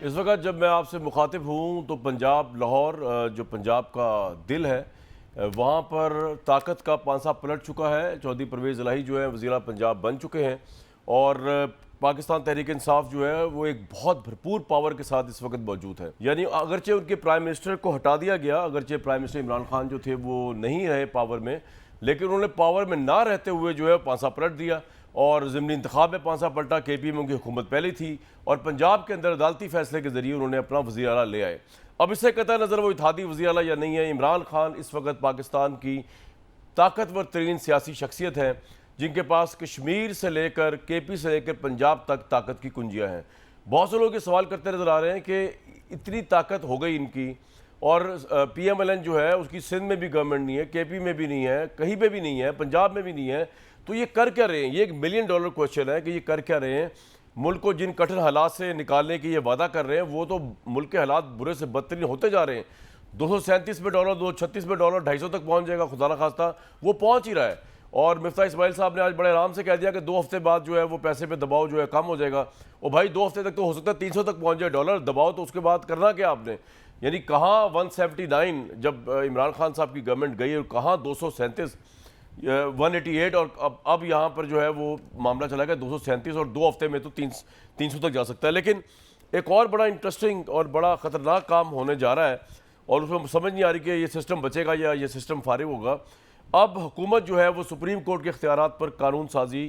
इस वक्त जब मैं आपसे मुखातिब हूँ तो पंजाब लाहौर जो पंजाब का दिल है वहाँ पर ताकत का पांसा पलट चुका है। चौधरी परवेज़ इलाही जो है वज़ीर पंजाब बन चुके हैं और पाकिस्तान तहरीक इंसाफ जो है वो एक बहुत भरपूर पावर के साथ इस वक्त मौजूद है। यानी अगरचे उनके प्राइम मिनिस्टर को हटा दिया गया, अगरचे प्राइम मिनिस्टर इमरान खान जो थे वो नहीं रहे पावर में, लेकिन उन्होंने पावर में ना रहते हुए जो है पांसा पलट दिया और ज़िमनी इंतखाब में पांसा पलटा। KP में उनकी हुकूमत पहले थी और पंजाब के अंदर अदालती फैसले के जरिए उन्होंने अपना वज़ीर आला ले आए। अब इससे कतई नज़र वो इत्तेहादी वज़ीर आला या नहीं है, इमरान खान इस वक्त पाकिस्तान की ताकतवर तरीन सियासी शख्सियत है जिनके पास कश्मीर से लेकर KP से लेकर पंजाब तक ताकत की कुंजियाँ हैं। बहुत से लोग ये सवाल करते नज़र आ रहे हैं कि इतनी ताकत हो गई इनकी और PMLN जो है उसकी सिंध में भी गवर्नमेंट नहीं है, KP में भी नहीं है, कहीं पे भी नहीं है, पंजाब में भी नहीं है, तो ये कर क्या रहे हैं? ये $1 मिलियन क्वेश्चन है कि ये कर क्या रहे हैं। मुल्क को जिन कठिन हालात से निकालने की ये वादा कर रहे हैं वो तो मुल्क के हालात बुरे से बदतरीन होते जा रहे हैं। $237 पे डॉलर, $236 पे डॉलर, 250 तक पहुंच जाएगा, खुदा ना खास्ता वो पहुंच ही रहा है। और मिफ्ता इस्माइल साहब ने आज बड़े आराम से कह दिया कि 2 हफ्ते बाद जो है वो पैसे पे दबाव जो है कम हो जाएगा। और भाई 2 हफ्ते तक तो हो सकता है 300 तक पहुंच जाए डॉलर दबाव, तो उसके बाद करना क्या आपने? यानी कहाँ 179 जब इमरान खान साहब की गवर्नमेंट गई और कहाँ 237, 188 और अब यहाँ पर जो है वो मामला चला गया 237 और 2 हफ्ते में तो 300 तक जा सकता है। लेकिन एक और बड़ा इंटरेस्टिंग और बड़ा ख़तरनाक काम होने जा रहा है और उसमें समझ नहीं आ रही कि ये सिस्टम बचेगा या ये सिस्टम फारिग होगा। अब हुकूमत जो है वो सुप्रीम कोर्ट के इख्तियारात पर कानून साजी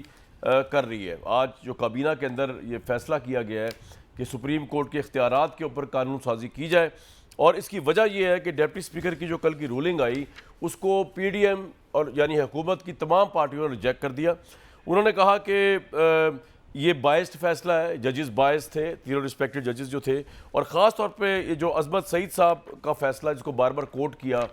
कर रही है। आज जो काबीना के अंदर ये फैसला किया गया है कि सुप्रीम कोर्ट के इख्तियारात के ऊपर कानून साजी की जाए और इसकी वजह यह है कि डिप्टी स्पीकर की जो कल की रूलिंग आई उसको PDM और यानी हुकूमत की तमाम पार्टियों ने रिजेक्ट कर दिया। उन्होंने कहा कि ये बायस्ड फैसला है, जजेस बायस थे, तीनों रिस्पेक्टेड जजेस जो थे, और ख़ास तौर पे ये जो अजमत सईद साहब का फैसला जिसको बार बार कोट किया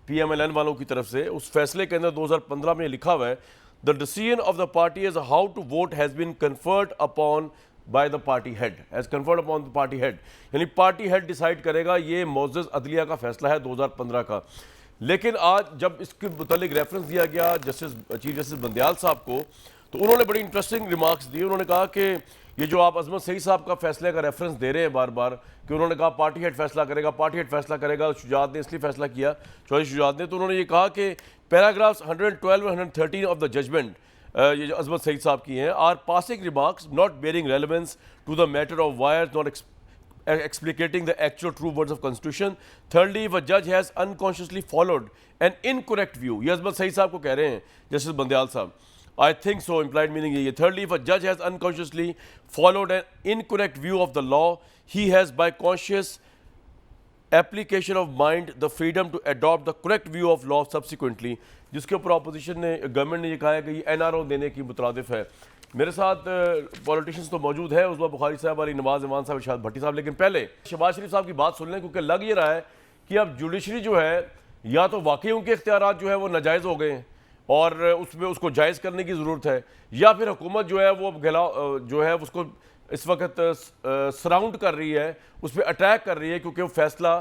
PMLN वालों की तरफ से, उस फैसले के अंदर 2015 में लिखा हुआ है the decision of the party as how to vote has been conferred upon by the party head, as conferred upon the party head, यानी पार्टी हेड डिसाइड करेगा। ये मोअज़्ज़ज़ अदलिया का फैसला है 2015 का। लेकिन आज जब इसके मुतालिक रेफरेंस दिया गया चीफ जस्टिस बंदयाल साहब को, तो उन्होंने बड़ी इंटरेस्टिंग रिमार्क्स दिए। उन्होंने कहा कि ये जो आप अजमत सईद साहब का फैसले का रेफरेंस दे रहे हैं बार बार कि उन्होंने कहा पार्टी हेड फैसला करेगा, पार्टी हेड फैसला करेगा, शुजात ने इसलिए फैसला किया, चौधरी शुजात ने, तो उन्होंने ये कहा कि पैराग्राफ्स 112 और 113 ऑफ द जजमेंट, ये जो अजमत सईद साहब की हैं, are passing remarks not bearing relevance to the matter of wires not explicating the actual true words of constitution. Thirdly, if a judge has unconsciously followed an incorrect view, ये अजमत सईद साहब को कह रहे हैं जस्टिस बंदयाल साहब, I think so, implied meaning ये। Thirdly, if a judge has unconsciously followed an incorrect view of the law, he has by conscious application of mind the freedom to adopt the correct view of law subsequently, जिसके ऊपर opposition ने, government ने ये कहा है कि ये NRO देने की मुतरादिफ है। मेरे साथ पॉलिटिशियंस तो मौजूद है, उस्मा बुखारी साहब, अली नवाज इमान साहब, इरशाद भट्टी साहब, लेकिन पहले शहबाज शरीफ साहब की बात सुन लें, क्योंकि लग ये रहा है कि अब जुडिशरी जो है या तो वाकई उनके इख्तियारात जो है वो नाजायज़ हो गए हैं और उसमें उसको जायज़ करने की ज़रूरत है, या फिर हुकूमत जो है वो जो है उसको इस वक्त सराउंड कर रही है, उस पर अटैक कर रही है, क्योंकि वो फैसला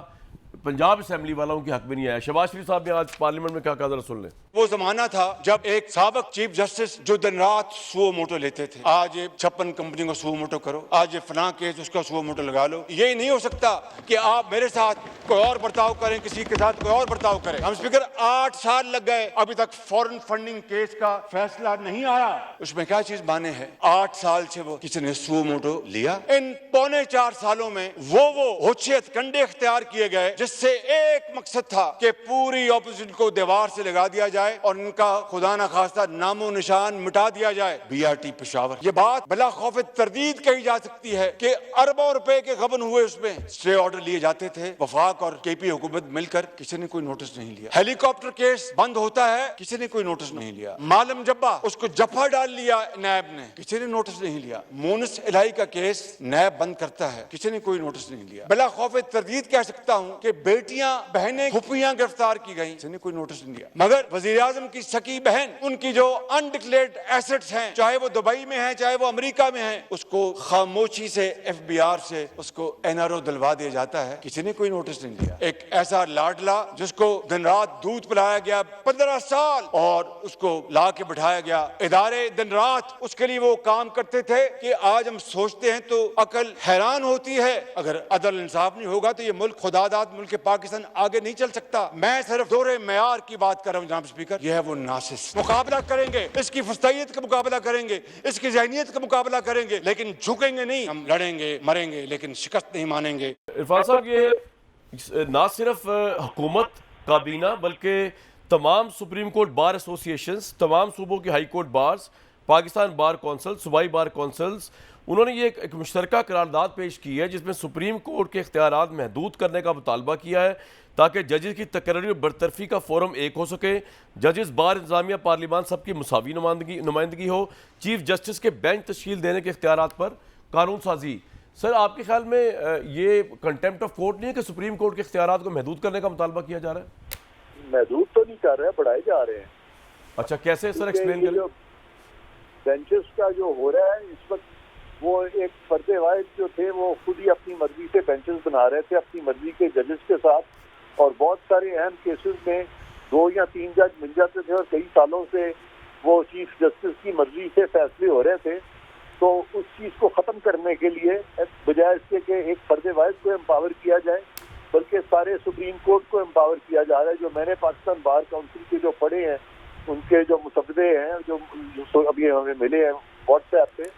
पंजाब असेंबली वालों के हक में नहीं आया। शहबाज शरीफ साहब ने आज पार्लियामेंट में क्या कहा, जरा सुन लें। वो जमाना था जब एक साबिक चीफ जस्टिस जो दिन रात सुओ मोटो लेते थे, आज ये 56 कंपनी को सुओ मोटो करो, आज ये फलां केस उसका सुओ मोटो लगा लो। ये नहीं हो सकता कि आप मेरे साथ कोई और बर्ताव करें, किसी के साथ कोई और बर्ताव करें। हम स्पीकर 8 साल लग गए, अभी तक फॉरेन फंडिंग केस का फैसला नहीं आया। उसमें क्या चीज माने है? 8 साल से वो किसी ने सुओ मोटो लिया। इन पौने 4 सालों में वो होशियत कंडे इख्तियार किए गए जिससे एक मकसद था कि पूरी ऑपोजिशन को दीवार से लगा दिया जाए और इनका खुदा ना खास्ता नामो निशान मिटा दिया जाए। BRT पेशावर, ये बात बिला खौफ तरदीद कही जा सकती है कि अरबों रुपए के गबन हुए, उसमें स्टे ऑर्डर लिए जाते थे। वफाक और KP हुकूमत मिलकर किसी ने कोई नोटिस नहीं लिया। हेलीकॉप्टर केस बंद होता है, किसी ने कोई नोटिस नहीं लिया। मालम जब्बा, उसको जफा डाल लिया नैब ने, किसी ने नोटिस नहीं लिया। मोनस इलाही का केस नैब बंद करता है, किसी ने कोई नोटिस नहीं लिया। बिला खौफ तरदीद कह सकता हूं कि बेटियां बहनें फुफियां गिरफ्तार की गई, इसने कोई नोटिस नहीं दिया। मगर वजीर आजम की सकी बहन, उनकी जो अनडिक्लेयर्ड एसेट्स हैं, चाहे वो दुबई में है चाहे वो अमेरिका में है, उसको खामोशी से FBI से उसको NRO दिलवा दिया जाता है, किसी ने कोई नोटिस नहीं दिया। एक ऐसा लाडला जिसको दिन रात दूध पिलाया गया 15 साल और उसको ला के बिठाया गया, इदारे दिन रात उसके लिए वो काम करते थे कि आज हम सोचते हैं तो अकल हैरान होती है। अगर अदल इंसाफ नहीं होगा तो ये मुल्क खुदादाद मुल्क पाकिस्तान आगे नहीं चल सकता। मैं सिर्फ दोहरे मेयार की बात कर रहा हूँ जनाब स्पीकर, यह है वो नासिस। मुकाबला करेंगे, इसकी फस्तैयत का मुकाबला करेंगे, इसकी ज़हनियत का मुकाबला करेंगे, लेकिन झुकेंगे नहीं। हम लड़ेंगे मरेंगे लेकिन शिकस्त नहीं मानेंगे। इरफान साहब, ये ना सिर्फ हुकूमत काबीना बल्कि तमाम सुप्रीम कोर्ट बार एसोसिएशंस, तमाम सूबों की high court bars, Pakistan bar council, सूबाई बार कौंसल्स, उन्होंने ये एक मुश्तरका करारदाद पेश की है जिसमें सुप्रीम कोर्ट के इख्तियारात महदूद करने का मुतालबा किया है ताकि जजेस की तकर्री और बरतरफी का फोरम एक हो सके, जजेस बार इंतजामिया पार्लिमान सबकी मुसावी नुमाइंदगी हो, चीफ जस्टिस के बेंच तश्कील देने के इख्तियारात पर कानून साजी। सर, आपके ख्याल में ये कंटेम्प्ट ऑफ कोर्ट नहीं है कि सुप्रीम कोर्ट के इख्तियारात को महदूद करने का मुतालबा किया जा रहा है? महदूद तो नहीं कर रहे हैं, बढ़ाए जा रहे हैं। अच्छा, कैसे सर, एक्सप्लेन करें। बेंचेस का जो हो रहा है इस वक्त, वो एक फर्दे वाहिद जो थे वो खुद ही अपनी मर्जी से बेंचेस बना रहे थे अपनी मर्जी के जजेस के साथ, और बहुत सारे अहम केसेस में 2 या 3 जज मिल जाते थे और कई सालों से वो चीफ जस्टिस की मर्जी से फैसले हो रहे थे। तो उस चीज़ को ख़त्म करने के लिए बजाय इसके कि एक फर्दे वाहिद को एम्पावर किया जाए, बल्कि सारे सुप्रीम कोर्ट को एम्पावर किया जा रहा है। जो मैंने पाकिस्तान बार काउंसिल के जो पढ़े हैं, उनके जो मुसवदे हैं जो अभी हमें मिले हैं व्हाट्सएप पे,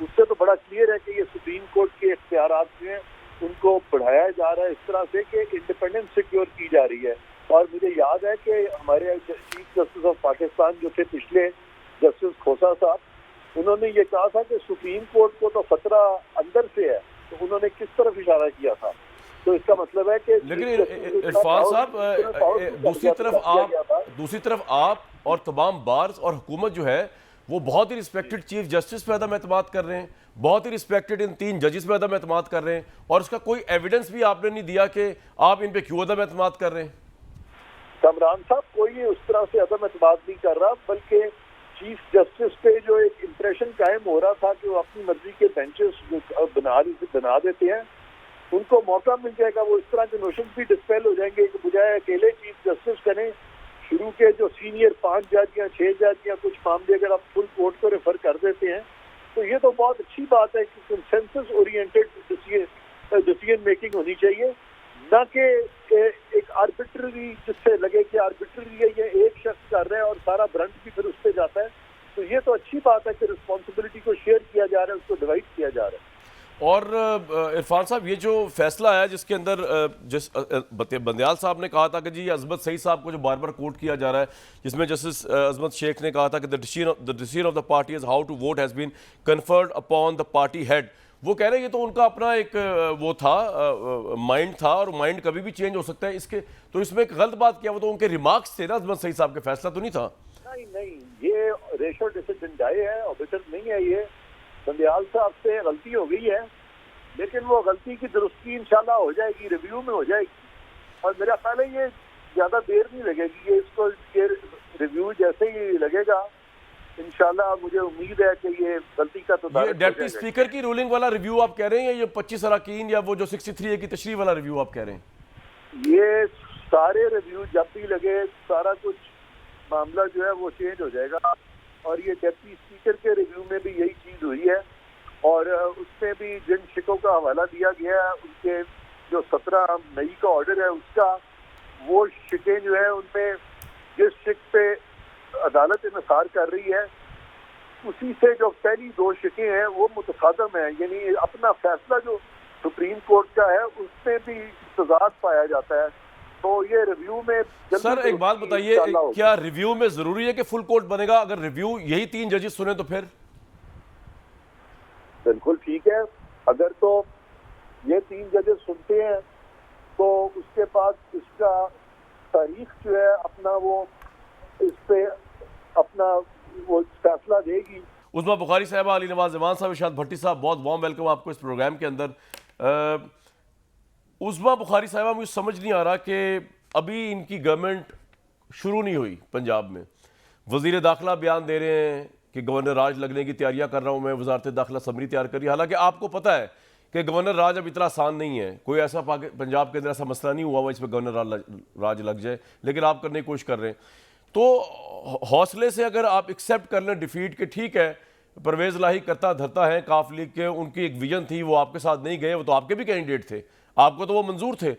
उससे तो बड़ा क्लियर है कि ये सुप्रीम कोर्ट के इख्तियारात हैं, उनको बढ़ाया जा रहा है इस तरह से कि इंडिपेंडेंस सिक्योर की जा रही है। और मुझे याद है कि हमारे चीफ जस्टिस ऑफ पाकिस्तान जो थे पिछले, जस्टिस खोसा साहब, उन्होंने ये कहा था कि सुप्रीम कोर्ट को तो खतरा अंदर से है, तो उन्होंने किस तरफ इशारा किया था। तो इसका मतलब है कि लेकिन इरफान साहब, दूसरी तरफ आप और तमाम बार्स और हुकूमत जो है वो बहुत ही रिस्पेक्टेड चीफ जस्टिस पे अदम एतमाद कर रहे हैं, बहुत ही रिस्पेक्टेड इन 3 जजेस पे अदम एतमाद कर रहे हैं, और उसका कोई एविडेंस भी आपने नहीं दिया कि आप इन पे क्यों अदम एतमाद कर रहे हैं। कमरान साहब, कोई उस तरह से अदम एतमाद नहीं कर रहा, बल्कि चीफ जस्टिस पे जो एक इम्प्रेशन कायम हो रहा था कि वो अपनी मर्जी के बेंचेस बना देते हैं, उनको मौका मिल जाएगा, वो इस तरह के नोशन भी डिस्पेल हो जाएंगे कि बजाय अकेले चीफ जस्टिस करें, शुरू के जो सीनियर 5 जज या 6 जज या कुछ मामले अगर आप फुल कोर्ट को रेफर कर देते हैं, तो ये तो बहुत अच्छी बात है कि कंसेंसस ओरिएंटेड डिसीजन मेकिंग होनी चाहिए, न कि एक आर्बिट्ररी, जिससे लगे कि आर्बिट्ररी है, ये एक शख्स कर रहा है और सारा ब्रंट भी फिर उस पर जाता है। तो ये तो अच्छी बात है कि रिस्पॉन्सिबिलिटी को शेयर किया जा रहा है, उसको डिवाइड किया जा रहा है। और इरफान साहब, ये जो फैसला आया जिसके अंदर जिस बंदयाल साहब ने कहा था कि जी अजमत सईद साहब को जो बार बार कोर्ट किया जा रहा है, जिसमें जस्टिस अजमत शेख ने कहा था कि the decision of the party is how to vote has been conferred upon the party head, वो कह रहे हैं ये तो उनका अपना एक वो था, माइंड था, और माइंड कभी भी चेंज हो सकता है। इसके तो इसमें एक गलत बात किया, वो तो उनके रिमार्क्स थे ना, अजमत सईद साहब के, फैसला तो नहीं था। नहीं, ये रेशो डिसिडेंडाई है, ऑब्जेक्ट नहीं है। ये बंदयाल साहब से गलती हो गई है, लेकिन वो गलती की दुरुस्ती इंशाल्लाह हो जाएगी, रिव्यू में हो जाएगी, और मेरा ख्याल है ये ज्यादा देर नहीं लगेगी। ये इसको ये रिव्यू जैसे ही लगेगा इंशाल्लाह, मुझे उम्मीद है कि ये गलती का तो ये डेप्टी स्पीकर की रूलिंग वाला रिव्यू आप कह रहे हैं, या ये 25 अरकान या वो जो 63A की तशरीह वाला रिव्यू आप कह रहे हैं? ये सारे रिव्यू जब भी लगे, सारा कुछ मामला जो है वो चेंज हो जाएगा, और ये डेप्टी स्पीकर के रिव्यू में भी यही चीज हुई है, और उसमें भी जिन शिकों का हवाला दिया गया है, उनके जो 17 मई का ऑर्डर है उसका, वो शिकें जो है उनमें जिस शिक पे अदालत इंसार कर रही है, उसी से जो पहली 2 शिकें हैं वो मुतसादम है, यानी अपना फैसला जो सुप्रीम कोर्ट का है उसमें भी तजाद पाया जाता है। तो ये रिव्यू में सर एक बात बताइए, क्या रिव्यू में जरूरी है कि फुल कोर्ट बनेगा? अगर रिव्यू यही 3 जजेस सुने तो फिर बिल्कुल ठीक है। अगर तो ये 3 जजेस सुनते हैं तो उसके बाद इसका तारीख जो है अपना वो इस पे अपना वो फैसला देगी। उस्मा बुखारी साहब, अली नवाज जमान साहब, इरशाद भट्टी साहब, बहुत वार्म वेलकम आपको इस प्रोग्राम के अंदर। उस्मा बुखारी साहिबा, मुझे समझ नहीं आ रहा कि अभी इनकी गवर्नमेंट शुरू नहीं हुई पंजाब में, वजीर दाखिला बयान दे रहे हैं कि गवर्नर राज लगने की तैयारियां कर रहा हूं मैं, वजारत दाखिला समरी तैयार करी। हालांकि आपको पता है कि गवर्नर राज अब इतना आसान नहीं है, कोई ऐसा पंजाब के अंदर ऐसा मसला नहीं हुआ हुआ इसमें गवर्नर राज लग जाए, लेकिन आप करने की कोशिश कर रहे हैं। तो हौसले से अगर आप एक्सेप्ट कर लें डिफीट के, ठीक है परवेज़ इलाही करता धरता है, काफ लीग के उनकी एक विजन थी, वो आपके साथ नहीं गए, वो तो आपके भी कैंडिडेट थे, आपको तो वो मंजूर थे,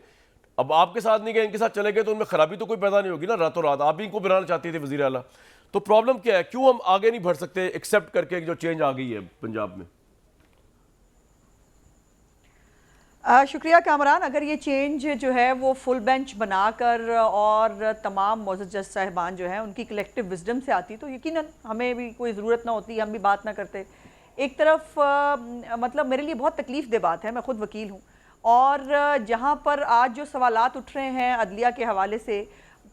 अब आपके साथ नहीं गए, इनके साथ चले गए तो उनमें खराबी तो कोई पैदा नहीं होगी ना रातों रात। आप ही इनको बनाना चाहते थे वजीर आला, तो प्रॉब्लम क्या है, क्यों हम आगे नहीं बढ़ सकते एक्सेप्ट करके जो चेंज आ गई है पंजाब में? शुक्रिया कामरान। अगर ये चेंज जो है वो फुल बेंच बनाकर और तमाम मौजूद जज साहिबान जो हैं उनकी कलेक्टिव विजडम से आती तो यकीनन हमें भी कोई ज़रूरत ना होती, हम भी बात ना करते। एक तरफ मतलब मेरे लिए बहुत तकलीफ़ दे बात है, मैं ख़ुद वकील हूँ, और जहाँ पर आज जो सवालात उठ रहे हैं अदलिया के हवाले से,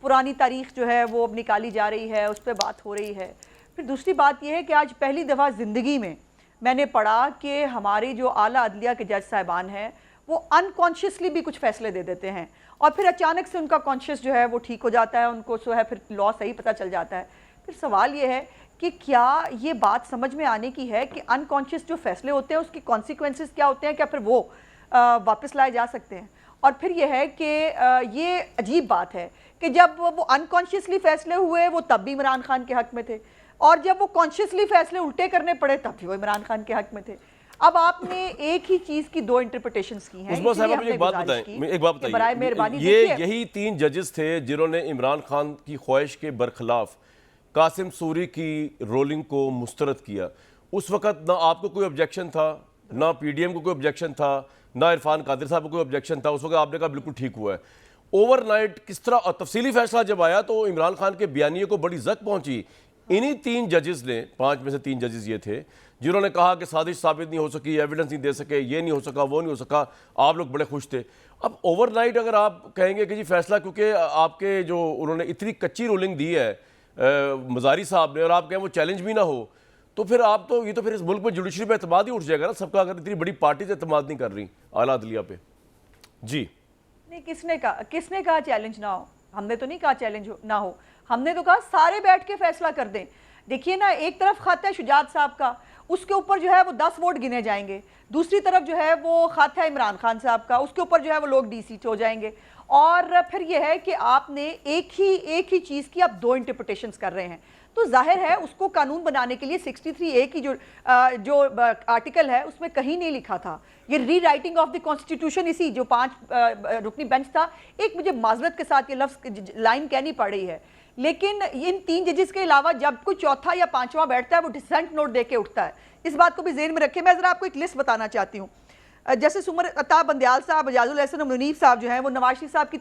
पुरानी तारीख़ जो है वो अब निकाली जा रही है, उस पर बात हो रही है। फिर दूसरी बात यह है कि आज पहली दफ़ा ज़िंदगी में मैंने पढ़ा कि हमारी जो आला अदलिया के जज साहिबान हैं वो अनकॉन्शियसली भी कुछ फैसले दे देते हैं और फिर अचानक से उनका कॉन्शियस जो है वो ठीक हो जाता है, उनको जो है फिर लॉ सही पता चल जाता है। फिर सवाल ये है कि क्या ये बात समझ में आने की है कि अनकॉन्शियस जो फैसले होते हैं उसके कॉन्सिक्वेंसेस क्या होते हैं, क्या फिर वो वापस लाए जा सकते हैं? और फिर यह है कि ये अजीब बात है कि जब वो अनकॉन्शियसली फैसले हुए वो तब भी इमरान खान के हक़ में थे, और जब वो कॉन्शियसली फैसले उल्टे करने पड़े तब भी वो इमरान खान के हक़ में थे। अब आपने एक ही चीज की दो इंटरप्रिटेशंस की हैं। मुझे एक बात बताइए, बराए मेहरबानी यही 3 जजेस थे जिन्होंने इमरान खान की ख्वाहिश के बरखिलाफ कासिम सूरी की रोलिंग को मुस्तरद किया। उस वक्त ना आपको कोई ऑब्जेक्शन था, ना पीडीएम को कोई ऑब्जेक्शन था, ना इरफान कादिर साहब को कोई ऑब्जेक्शन था। उस वक्त आपने कहा बिल्कुल ठीक हुआ है। ओवरनाइट किस तरह, और तफसीली फैसला जब आया तो इमरान खान के बयानिए को बड़ी जक पहुंची। इन्हीं 3 जजेस ने, 5 में से 3 जजेस ये थे जिन्होंने कहा कि साजिश साबित नहीं हो सकी, एविडेंस नहीं दे सके, ये नहीं हो सका, वो नहीं हो सका, आप लोग बड़े खुश थे। अब ओवरनाइट अगर आप कहेंगे कि जी फैसला, क्योंकि आपके जो उन्होंने इतनी कच्ची रूलिंग दी है मजारी साहब ने, और आप कहें वो चैलेंज भी ना हो, तो फिर आप तो ये तो फिर इस मुल्क में जुडिशरी पे एतमाद ही उठ जाएगा ना सबका, अगर इतनी बड़ी पार्टी से एतमाद नहीं कर रही आला अदलिया पे। जी नहीं, किसने कहा चैलेंज ना हो? हमने तो नहीं कहा चैलेंज ना हो, हमने तो कहा सारे बैठ के फैसला कर दें। देखिए ना, एक तरफ खत है शुजात साहब का, उसके ऊपर जो है वो 10 वोट गिने जाएंगे, दूसरी तरफ जो है वो खत है इमरान खान साहब का, उसके ऊपर जो है वो लोग डीसी हो जाएंगे। और फिर ये है कि आपने एक ही चीज़ की आप 2 इंटरप्रिटेशंस कर रहे हैं, तो जाहिर है उसको कानून बनाने के लिए 63A की जो आर्टिकल है उसमें कहीं नहीं लिखा था ये री राइटिंग ऑफ द कॉन्स्टिट्यूशन। इसी जो 5 रुकनी बेंच था, एक मुझे माजरत के साथ ये लफ्ज़ लाइन कहनी पड़ रही है, लेकिन इन 3 जजेस के अलावा जब कोई चौथा या 5वां बैठता है वो डिसेंट नोट दे के उठता है। इस बात को भी ज़हन में रखें। मैं ज़रा आपको एक लिस्ट बताना चाहती हूँ। जैसे सुमर अता बंदयाल साहब, एजाजुल हसन मुनीफ साहब जो हैं वो नवाज शरीफ साहब की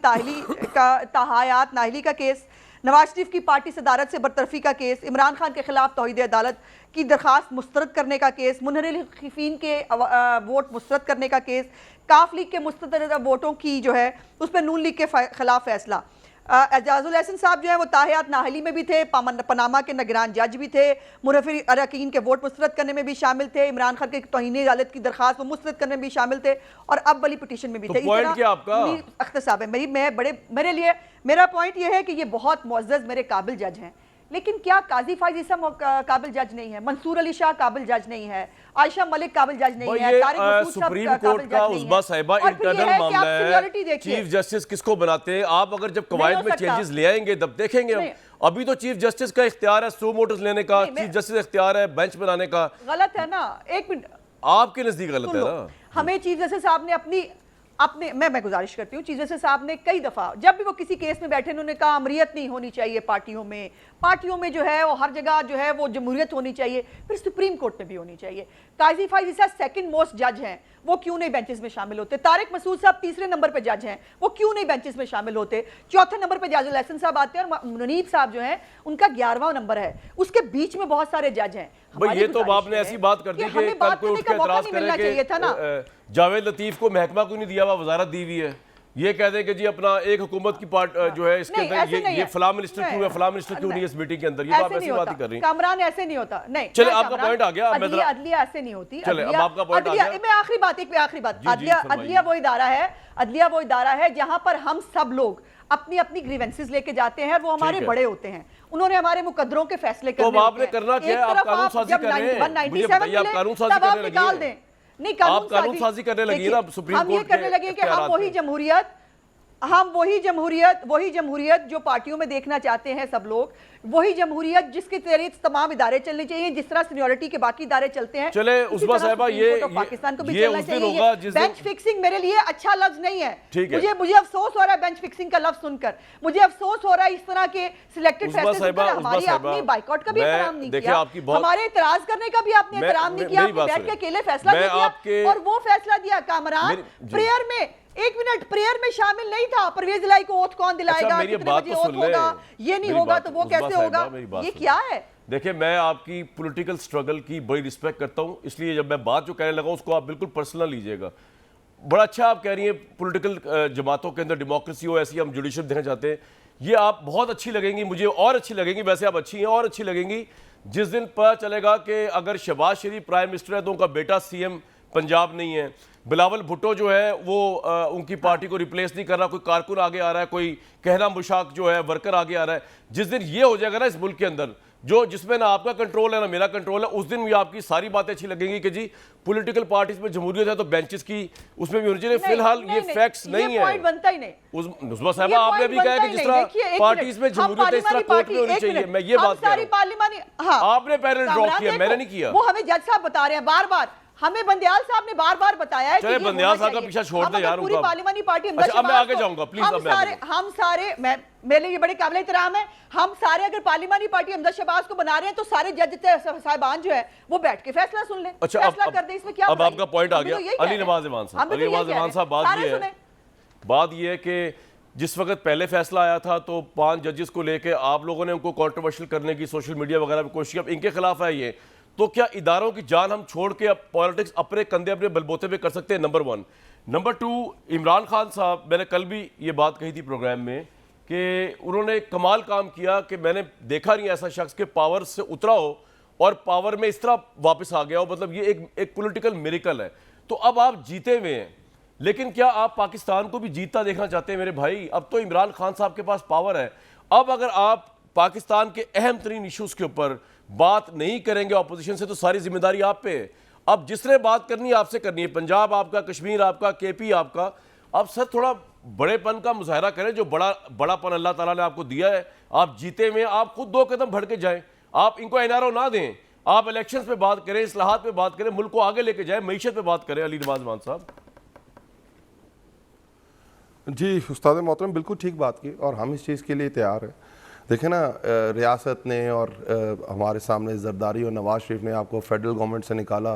ताहायात नाहली का केस, नवाज शरीफ की पार्टी सदारत से बरतरफी का केस, इमरान खान के खिलाफ तौहीद अदालत की दरख्वास्त मुस्तरद करने का केस, मुनहरिल खिफीन के वोट मुस्तरद करने का केस, काफ लीग के मुस्तरद वोटों की जो है उस पर नून लीग के खिलाफ फैसला। एजाजुल हसन साहब जो है वो ताहियात नाहली में भी थे, पनामा के निगरान जज भी थे, मुनफिर अरकान के वोट मुस्तरद करने में भी शामिल थे, इमरान खान के तौहीन अदालत की दरख्वास्त वो मुस्तरद करने में भी शामिल थे, और अब वाली पिटीशन में भी थे। अख्तर साहब है मेरे लिए मेरा पॉइंट ये है कि ये बहुत मुअज़्ज़ज़ मेरे काबिल जज हैं, लेकिन क्या काजी फाइज ईसा काबिल जज नहीं है, मंसूर अली शाह काबिल जज नहीं है, आयशा मलिक काबिल जज नहीं है, तारिक मसूद सुप्रीम कोर्ट का उस्मा साहिबा इंटरनल मामला है। चीफ जस्टिस किसको बनाते हैं आप? अगर जब कवायद में चेंजेस ले आएंगे तब देखेंगे हम। अभी तो चीफ जस्टिस का इख्तियार है सू मोटर्स लेने का, चीफ जस्टिस इख्तियार है बेंच बनाने का। गलत है ना? एक मिनट, आपके नजदीक गलत है ना? हमें चीफ जस्टिस साहब ने अपने मैं गुजारिश करती हूँ, चीफ जस्टिस साहब ने कई दफ़ा जब भी वो किसी केस में बैठे उन्होंने कहा अमरीयत नहीं होनी चाहिए पार्टियों में जो है वो हर जगह जो है वो जमहूरियत होनी चाहिए, फिर सुप्रीम कोर्ट में भी होनी चाहिए। काजी फाइज ईसा 2nd मोस्ट जज हैं, वो क्यों नहीं बेंचेस में शामिल होते? तारिक मसूद साहब 3रे नंबर पे जज हैं, वो क्यों नहीं बेंचेस में शामिल होते? 4थे नंबर पे एजाजुल हसन साहब आते हैं, और मुनीब साहब जो हैं उनका 11वां नंबर है, उसके बीच में बहुत सारे जज हैं। ये तो आपने ऐसी बात कर दी कि कल कोई उठ के एतराज करे कि जावेद लतीफ को महकमा क्यों नहीं दिया हुआ, वजारत दी हुई है, ये कह दें कि जी अपना एक हुकूमत की पार्ट जो है इसके नहीं, ऐसे अंदर नहीं ये है। फलां मिनिस्टर क्यों है, नहीं, फलां मिनिस्टर क्यों नहीं है इस मीटिंग के अंदर, ये तो आप ऐसे ऐसी नहीं बात ही होता। कर रही हैं। कामरान ऐसे नहीं होता, नहीं। चले, मैं आपका कामरान- पॉइंट आ गया, मैं अदलिया जरा- अदलिया ऐसे नहीं होती। चले, अब अदलिया- आपका पॉइंट आ अदलिया- गया। मैं आखिरी बात जी, जी, फरमाइए। अदलिया वो इदारा है, अदलिया वो इदारा है जहां पर हम सब लोग अपनी अपनी ग्रीवेंसेस लेके जाते हैं, वो हमारे ठीक है। बड़े होते हैं, उन्होंने हमारे मुकदरों के फैसले तो करने अब होते आपने हैं। करना क्या एक है? आप तरफ कानून आप साजी जब कर रहे हैं। 197 मुझे बताइए, आप मिले, कानून साजी तब आप करने लगी निकाल हैं। दें। नहीं, आप कानून साजी करने लगी है ना, देखिए, सुप्रीम हम ये कोर्ट करने के लगे कि हम इख्तियारात वही पे। जमहूरियत वही जमहूरियत जो पार्टियों में देखना चाहते हैं सब लोग, वही जमहूरियत जिसके तहत तमाम इदारे चलने चाहिए, जिस तरह सीनियरिटी के बाकी इदारे चलते हैं। चले, उसी उस्मा तरह साहिबा, सुप्रीम ये- कोर्ट ऑफ ये- पाकिस्तान को भी ये चलना उस दिन चाहिए। होगा जिस दिन- बेंच फिक्सिंग मेरे लिए अच्छा लफ्ज नहीं है। ठीक है। मुझे अफसोस हो रहा है बेंच फिक्सिंग का लफ्ज सुनकर, मुझे अफसोस हो रहा है इस तरह के सिलेक्टेड उस्मा फैसले साहिबा, सुनकर। हमारी उस्मा आपने साहिबा, बाइकॉट का भी मैं- एहतराम नहीं देखिए, किया, आपकी बहुत- हमारे इतराज करने का भी आपने मैं- एहतराम नहीं मैं- किया। मेरी आपने बात बैठ के सुनिए। अकेले फैसला मैं नहीं किया, आपके- और वो फैसला दिया कामरान मेरी- जी। प्रेयर में। एक मिनट, प्रेयर में शामिल नहीं था। परवेज इलाई को ओथ कौन दिलाएगा, मेरी कितने बात बजे तो ओथ सुन ले। होगा, ये नहीं मेरी होगा बात- तो वो उस्मा कैसे साहिबा, होगा, मेरी बात ये सुनिए। क्या है? देखिए, मैं आपकी पॉलिटिकल स्ट्रगल की बड़ी रिस्पेक्ट करता हूं, इसलिए जब मैं बात जो कहने लगा उसको आप बिल्कुल पर्सनल लीजिएगा। बड़ा अच्छा आप कह रही हैं पॉलिटिकल जमातों के अंदर डेमोक्रेसी हो, ऐसी हम जुडिशरी देखना चाहते हैं। ये आप बहुत अच्छी लगेंगी मुझे, और अच्छी लगेंगी, वैसे आप अच्छी हैं और अच्छी लगेंगी जिस दिन पता चलेगा कि अगर शहबाज शरीफ प्राइम मिनिस्टर है तो उनका बेटा सीएम पंजाब नहीं है, बिलावल भुट्टो जो है वो उनकी पार्टी को रिप्लेस नहीं कर रहा, कोई कारकुन आगे आ रहा है, कोई कहना मुशाक जो है वर्कर आगे आ रहा है। जिस दिन ये हो जाएगा ना इस मुल्क के अंदर, जो जिसमें ना आपका कंट्रोल है ना मेरा कंट्रोल है, उस दिन भी आपकी सारी बातें अच्छी लगेंगी कि जी पॉलिटिकल पार्टीज में जमहूरियत है तो बेंचेस की उसमें भी होनी चाहिए। फिलहाल ये फैक्ट्स नहीं है। पॉइंट बनता ही नहीं। उस्मा साहिबा, आपने भी कहा कि जिस तरह पार्टीज में जमहूरियत है इस तरह कोर्ट में होनी चाहिए, मैं ये बात कह रहा हूं। आपने पैनल ड्रॉ किया, मैंने नहीं किया। वो हमें जज साहब बता रहे हैं बार बार, हमें बंदियाल साहब ने बार बार बताया है। चले, बंदियाल साहब का पीछा छोड़ दे यार, पूरी उनका- पार्लिमानी पार्टी अच्छा, अब मैं आगे जाऊंगा, प्लीज, अब मैं आगे हम सारे मेरे लिए बड़े काबिल एहतराम है, हम सारे अगर पार्लिमानी पार्टी हमजा शहबाज को बना रहे हैं तो सारे जज साहिबान जो है वो बैठ के फैसला सुन लें। अच्छा, फैसला अब कर दे, इसमें क्या अब बुराई? आपका पॉइंट आ हम भी गया। तो यही कह अली रहे हैं। नवाज ईमान साहब, हम भी तो अली यही नवाज कह ईमान रहे साहब, हैं। सारे सुने। बात ये है कि जिस वक्त पहले फैसला आया था तो 5 जजेस को लेके आप लोगों ने उनको कंट्रोवर्शियल करने की सोशल मीडिया वगैरह में कोशिश की, अब इनके खिलाफ है ये, तो क्या इदारों की जान हम छोड़ के अब पॉलिटिक्स अपने कंधे अपने बलबोते पे कर सकते हैं? नंबर 1। नंबर 2, इमरान खान साहब, मैंने कल भी ये बात कही थी प्रोग्राम में कि उन्होंने कमाल काम किया कि मैंने देखा नहीं ऐसा शख्स के पावर से उतरा हो और पावर में इस तरह वापस आ गया हो, मतलब ये एक पॉलिटिकल मिरेकल है। तो अब आप जीते हुए हैं, लेकिन क्या आप पाकिस्तान को भी जीतता देखना चाहते हैं मेरे भाई? अब तो इमरान खान साहब के पास पावर है। अब अगर आप पाकिस्तान के अहम तरीन इशूज़ के ऊपर बात नहीं करेंगे ऑपोजिशन से तो सारी जिम्मेदारी आप पे है। अब जिसने बात करनी है आपसे करनी है, पंजाब आपका, कश्मीर आपका, केपी आपका। अब सर थोड़ा बड़ेपन का मुजाहरा करें, जो बड़ापन अल्लाह ताला ने आपको दिया है, आप जीते में आप खुद 2 कदम बढ़ के जाएं। आप इनको एनआरओ ना दें, आप इलेक्शंस पे बात करें, इस्लाहात पे बात करें, मुल्क को आगे लेके जाएं, मईशत पे बात करें। अली नवाज ईमान साहब जी, उस्ताद मोहतरम बिल्कुल ठीक बात की और हम इस चीज़ के लिए तैयार हैं। देखें ना, रियासत ने और हमारे सामने जरदारी और नवाज शरीफ ने आपको फेडरल गवर्नमेंट से निकाला,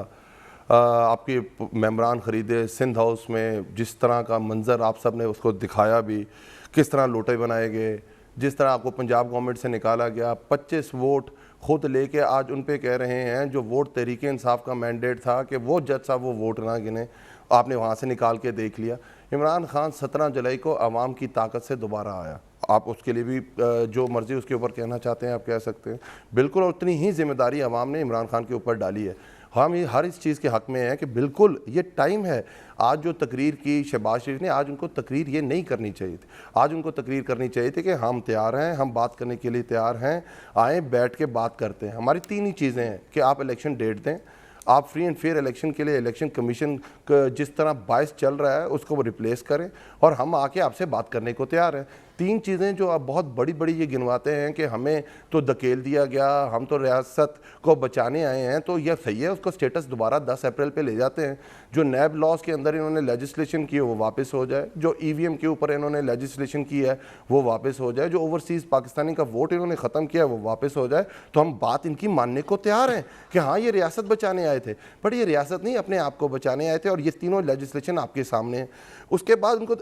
आपके मेंबरान ख़रीदे सिंध हाउस में, जिस तरह का मंजर आप सब ने उसको दिखाया भी, किस तरह लोटे बनाए गए, जिस तरह आपको पंजाब गवर्नमेंट से निकाला गया, 25 वोट खुद लेके आज उन पे कह रहे हैं जो वोट तहरीक इंसाफ का मैंडेट था कि वो जज साहब वो वोट ना गिने, आपने वहाँ से निकाल के देख लिया। इमरान खान 17 जुलाई को आवाम की ताकत से दोबारा आया, आप उसके लिए भी जो मर्ज़ी उसके ऊपर कहना चाहते हैं आप कह सकते हैं, बिल्कुल उतनी ही जिम्मेदारी आवाम ने इमरान खान के ऊपर डाली है। हम ये हर इस चीज़ के हक़ में हैं कि बिल्कुल ये टाइम है। आज जो तकरीर की शहबाज शरीफ ने, आज उनको तकरीर ये नहीं करनी चाहिए थी, आज उनको तकरीर करनी चाहिए थी कि हम तैयार हैं, हम बात करने के लिए तैयार हैं, आएँ बैठ के बात करते हैं। हमारी 3 ही चीज़ें हैं कि आप इलेक्शन डेट दें, आप फ्री एंड फेयर इलेक्शन के लिए इलेक्शन कमीशन जिस तरह बायस चल रहा है उसको वो रिप्लेस करें, और हम आके आपसे बात करने को तैयार हैं। 3 चीज़ें जो आप बहुत बड़ी बड़ी ये गिनवाते हैं कि हमें तो धकेल दिया गया, हम तो रियासत को बचाने आए हैं, तो यह सही है, उसको स्टेटस दोबारा 10 अप्रैल पे ले जाते हैं। जो नैब लॉज के अंदर इन्होंने लेजिस्लेशन की है वो वापस हो जाए, जो EVM के ऊपर इन्होंने लेजिस्लेशन की है वो वापस हो जाए, जो ओवरसीज़ पाकिस्तानी का वोट इन्होंने ख़त्म किया वो वापस हो जाए। तो हम बात इनकी मानने को तैयार हैं कि हाँ ये रियासत बचाने आए थे, बट ये रियासत नहीं अपने आप को बचाने आए थे, और ये तीनों लेजिस्लेशन आपके सामने है। उसके बाद उनको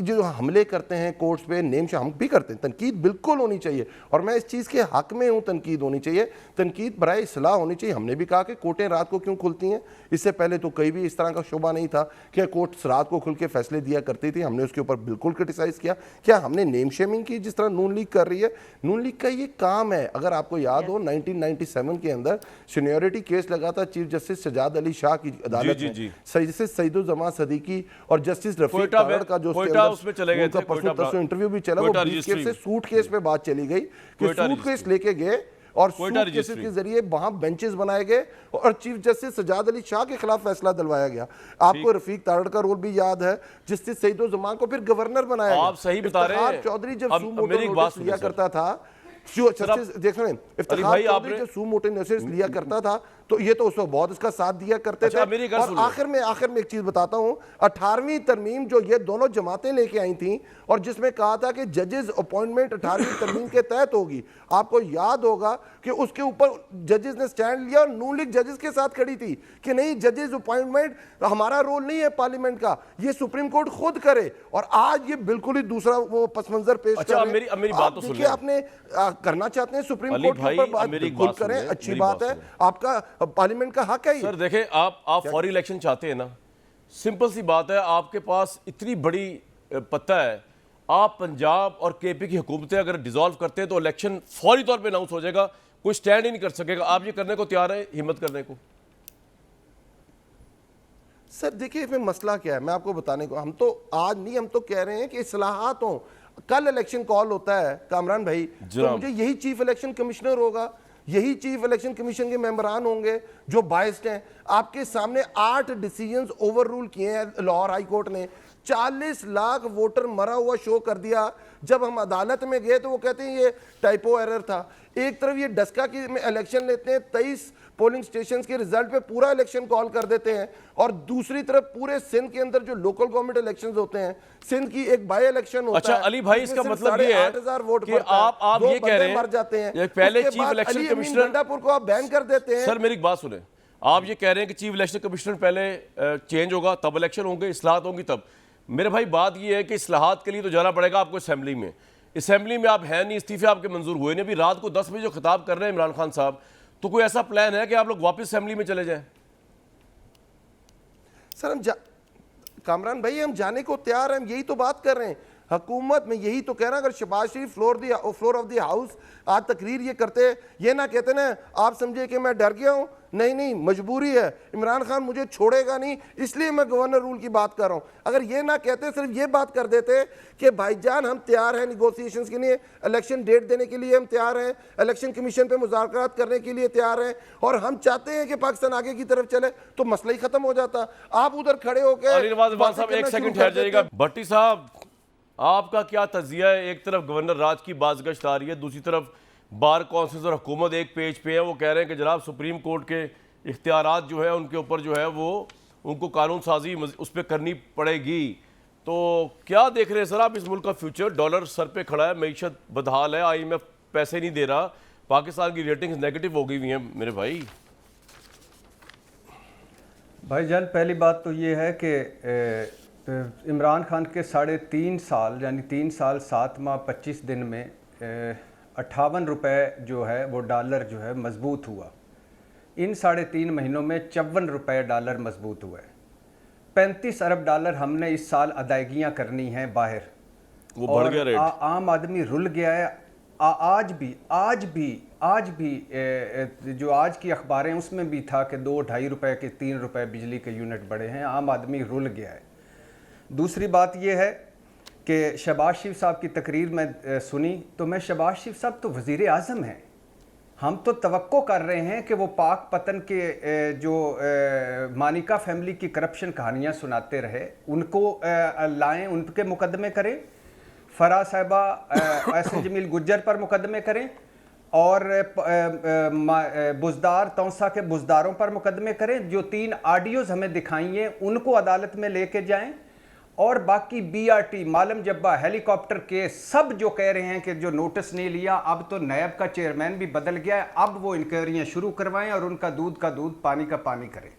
जो हमले करते हैं कोर्ट्स पे, नेम से हम भी करते हैं, तनकीद बिल्कुल होनी चाहिए और मैं इस चीज़ के हक में हूँ, तनकीद होनी चाहिए, तनकीद बराए इस्लाह होनी चाहिए। हमने भी कहा कि कोर्टें रात को क्यों खुलती हैं, इससे पहले तो कहीं भी इस तरह का शोबा नहीं था कि कोर्ट्स रात को खुल के फैसले दिया करती थी। हमने उसके ऊपर बिल्कुल क्रिटिसाइज़ किया। क्या हमने नेम शेमिंग की जिस तरह नून लीग कर रही है? नून लीग का ये काम है। अगर आपको याद हो 1997 के अंदर सीनियरिटी केस लगा था चीफ जस्टिस सजाद अली शाह की अदालत में, जस्टिस सईदुज़्ज़मान सदीकी और जस्टिस रफीक तारड़ का जो उसमें चले गए थे, परसों इंटरव्यू भी चला, वो ब्रीफकेस से सूटकेस पे बात चली गई कि सूटकेस लेके गए और सूटकेसेस के जरिए वहां बेंचेस बनाए गए और चीफ जस्टिस सजाद अली शाह के खिलाफ फैसला दिलवाया गया। आपको रफीक तारड़ का रोल भी याद है, जस्टिस सईदुज़्ज़मान को फिर गवर्नर बनाया गया। आप सही बता रहे हैं। चौधरी जब नोटिस लिया करता था, देख रहे हैं, इफ्तिखार चौधरी जब सूमोटो नोटिस लिया करता था तो ये तो उसको बहुत इसका साथ दिया करते थे। और आखिर में एक चीज बताता हूं, 18वीं तरमीम जो ये दोनों जमातें लेके आई थी और जिसमें कहा था कि जजेस अपॉइंटमेंट 18वीं तरमीम के तहत होगी, आपको याद होगा कि उसके ऊपर जजेस ने स्टैंड लिया और नून लीग जजेस के साथ खड़ी थी कि नहीं, जजेस अपॉइंटमेंट हमारा रोल नहीं है पार्लियामेंट का, ये सुप्रीम कोर्ट खुद करे। और आज ये बिल्कुल ही दूसरा वो पस मंजर पेश कर रहे हैं। मेरी बात तो सुनिए, आपने करना चाहते हैं सुप्रीम कोर्ट के ऊपर बात, बिल्कुल करें, अच्छी बात है, आपका पार्लियामेंट का हक है। सर देखें, आप फौरी इलेक्शन चाहते हैं ना, सिंपल सी बात है, आपके पास इतनी बड़ी पत्ता है, आप पंजाब और केपी की हुकूमतें अगर डिसॉल्व करते हैं तो इलेक्शन फौरी तौर पे अनाउंस हो जाएगा, कोई स्टैंड ही नहीं कर सकेगा। आप ये करने को तैयार है, हिम्मत करने को? सर देखिए इसमें मसला क्या है, मैं आपको बताने को, हम तो आज नहीं, हम तो कह रहे हैं कि इस्लाहात हों। कल इलेक्शन कॉल होता है कामरान भाई, तो मुझे यही चीफ इलेक्शन कमिश्नर होगा, यही चीफ इलेक्शन कमीशन के मेंबरान होंगे जो बाइस्ड हैं। आपके सामने 8 डिसीजंस ओवर रूल किए हैं लाहौर हाई कोर्ट ने, 40 लाख वोटर मरा हुआ शो कर दिया। जब हम अदालत में गए तो वो कहते हैं ये टाइपो एरर था। एक तरफ ये डस्का की इलेक्शन लेते हैं, 23 पोलिंग स्टेशन के रिजल्ट पे पूरा इलेक्शन कॉल कर देते हैं, और दूसरी तरफ पूरे सिंध के अंदर जो लोकल गवर्नमेंट इलेक्शंस होते हैं, सिंध की एक बाई इलेक्शन होता है। अच्छा अली भाई, इसका मतलब ये है कि आप ये कह रहे हैं मर जाते हैं, पहले चीफ इलेक्शन कमिश्नर गंडापुर को आप बैन कर देते हैं। सर मेरी बात सुने, आप ये कह रहे हैं कि चीफ इलेक्शन कमिश्नर पहले चेंज होगा तब इलेक्शन होंगे, इस्लाहात होंगी तब। मेरे भाई बात ये है कि इस्लाहात के लिए तो जाना पड़ेगा आपको असेंबली में। असेंबली में आप हैं नहीं, इस्तीफे आपके मंजूर हुए नहीं। अभी रात को 10 बजे जो खिताब कर रहे हैं इमरान खान साहब, तो कोई ऐसा प्लान है कि आप लोग वापस असेंबली में चले जाएं? सर हम कामरान भाई हम जाने को तैयार हैं, हम यही तो बात कर रहे हैं। हुकूमत में यही तो कह रहा है, अगर शहबाज शरीफ फ्लोर ऑफ द हाउस आज तकरीर ये करते, ये ना कहते ना आप समझे कि मैं डर गया हूं, नहीं मजबूरी है, इमरान खान मुझे छोड़ेगा नहीं इसलिए मैं गवर्नर रूल की बात कर रहा हूं। अगर ये ना कहते, सिर्फ ये बात कर देते कि भाईजान हम तैयार हैं निगोशिएशंस के लिए, इलेक्शन डेट देने के लिए हम तैयार हैं, इलेक्शन कमीशन पे मुज़ाकरात करने के लिए तैयार हैं और हम चाहते हैं कि पाकिस्तान आगे की तरफ चले, तो मसला ही खत्म हो जाता। आप उधर खड़े होकर एक सेकंड ठहर जाइएगा। भट्टी साहब आपका क्या तजिया है? एक तरफ गवर्नर राज की बाज़गश्त आ रही है, दूसरी तरफ बार कौंसिल और हुकूमत एक पेज पे है, वो कह रहे हैं कि जनाब सुप्रीम कोर्ट के इख्तियारात जो है उनके ऊपर जो है वो उनको कानून साजी उस पर करनी पड़ेगी। तो क्या देख रहे हैं सर आप इस मुल्क का फ्यूचर? डॉलर सर पे खड़ा है, मईशत बदहाल है, IMF पैसे नहीं दे रहा, पाकिस्तान की रेटिंग्स नेगेटिव हो गई हुई हैं मेरे भाईजान। पहली बात तो ये है कि इमरान खान के 3.5 साल यानी 3 साल 7 माह 25 दिन में 58 रुपये जो है वो डॉलर जो है मजबूत हुआ। इन 3.5 महीनों में 54 रुपये डॉलर मजबूत हुआ है। 35 अरब डॉलर हमने इस साल अदायगियाँ करनी हैं बाहर, वो बढ़ गया रेट। आम आदमी रुल गया है। आज भी जो आज की अखबारें उसमें भी था कि 2-2.5 रुपये के 3 रुपये बिजली के यूनिट बढ़े हैं। आम आदमी रुल गया है। दूसरी बात यह है कि शहबाज शरीफ साहब की तकरीर में सुनी तो मैं शहबाज शरीफ साहब तो वज़ीर आज़म हैं, हम तो तवक्को कर रहे हैं कि वो पाक पतन के जो मानिका फैमिली की करप्शन कहानियाँ सुनाते रहे उनको लाएं, उनके मुकदमे करें, फरा साहिबा एहसन जमील गुज्जर पर मुकदमे करें और बुजदार तौसा के बुजदारों पर मुकदमे करें। जो 3 ऑडियोज़ हमें दिखाई हैं उनको अदालत में लेके जाएं, और बाकी BRT मालम जब्बा हेलीकॉप्टर केस सब जो कह रहे हैं कि जो नोटिस नहीं लिया, अब तो नायब का चेयरमैन भी बदल गया है, अब वो इंक्वायरियाँ शुरू करवाएं और उनका दूध का दूध पानी का पानी करें।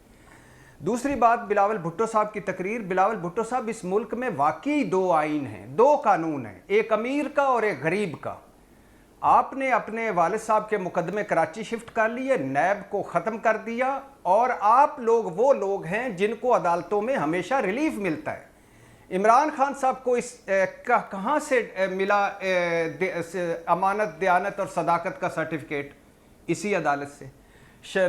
दूसरी बात, बिलावल भुट्टो साहब की तकरीर। बिलावल भुट्टो साहब, इस मुल्क में वाकई दो आइन हैं, दो कानून हैं, एक अमीर का और एक गरीब का। आपने अपने वालिद साहब के मुकदमे कराची शिफ्ट कर लिए, नैब को ख़त्म कर दिया, और आप लोग वो लोग हैं जिनको अदालतों में हमेशा रिलीफ मिलता है। इमरान खान साहब को इस कहाँ से मिला अमानत, दयानत और सदाकत का सर्टिफिकेट? इसी अदालत से।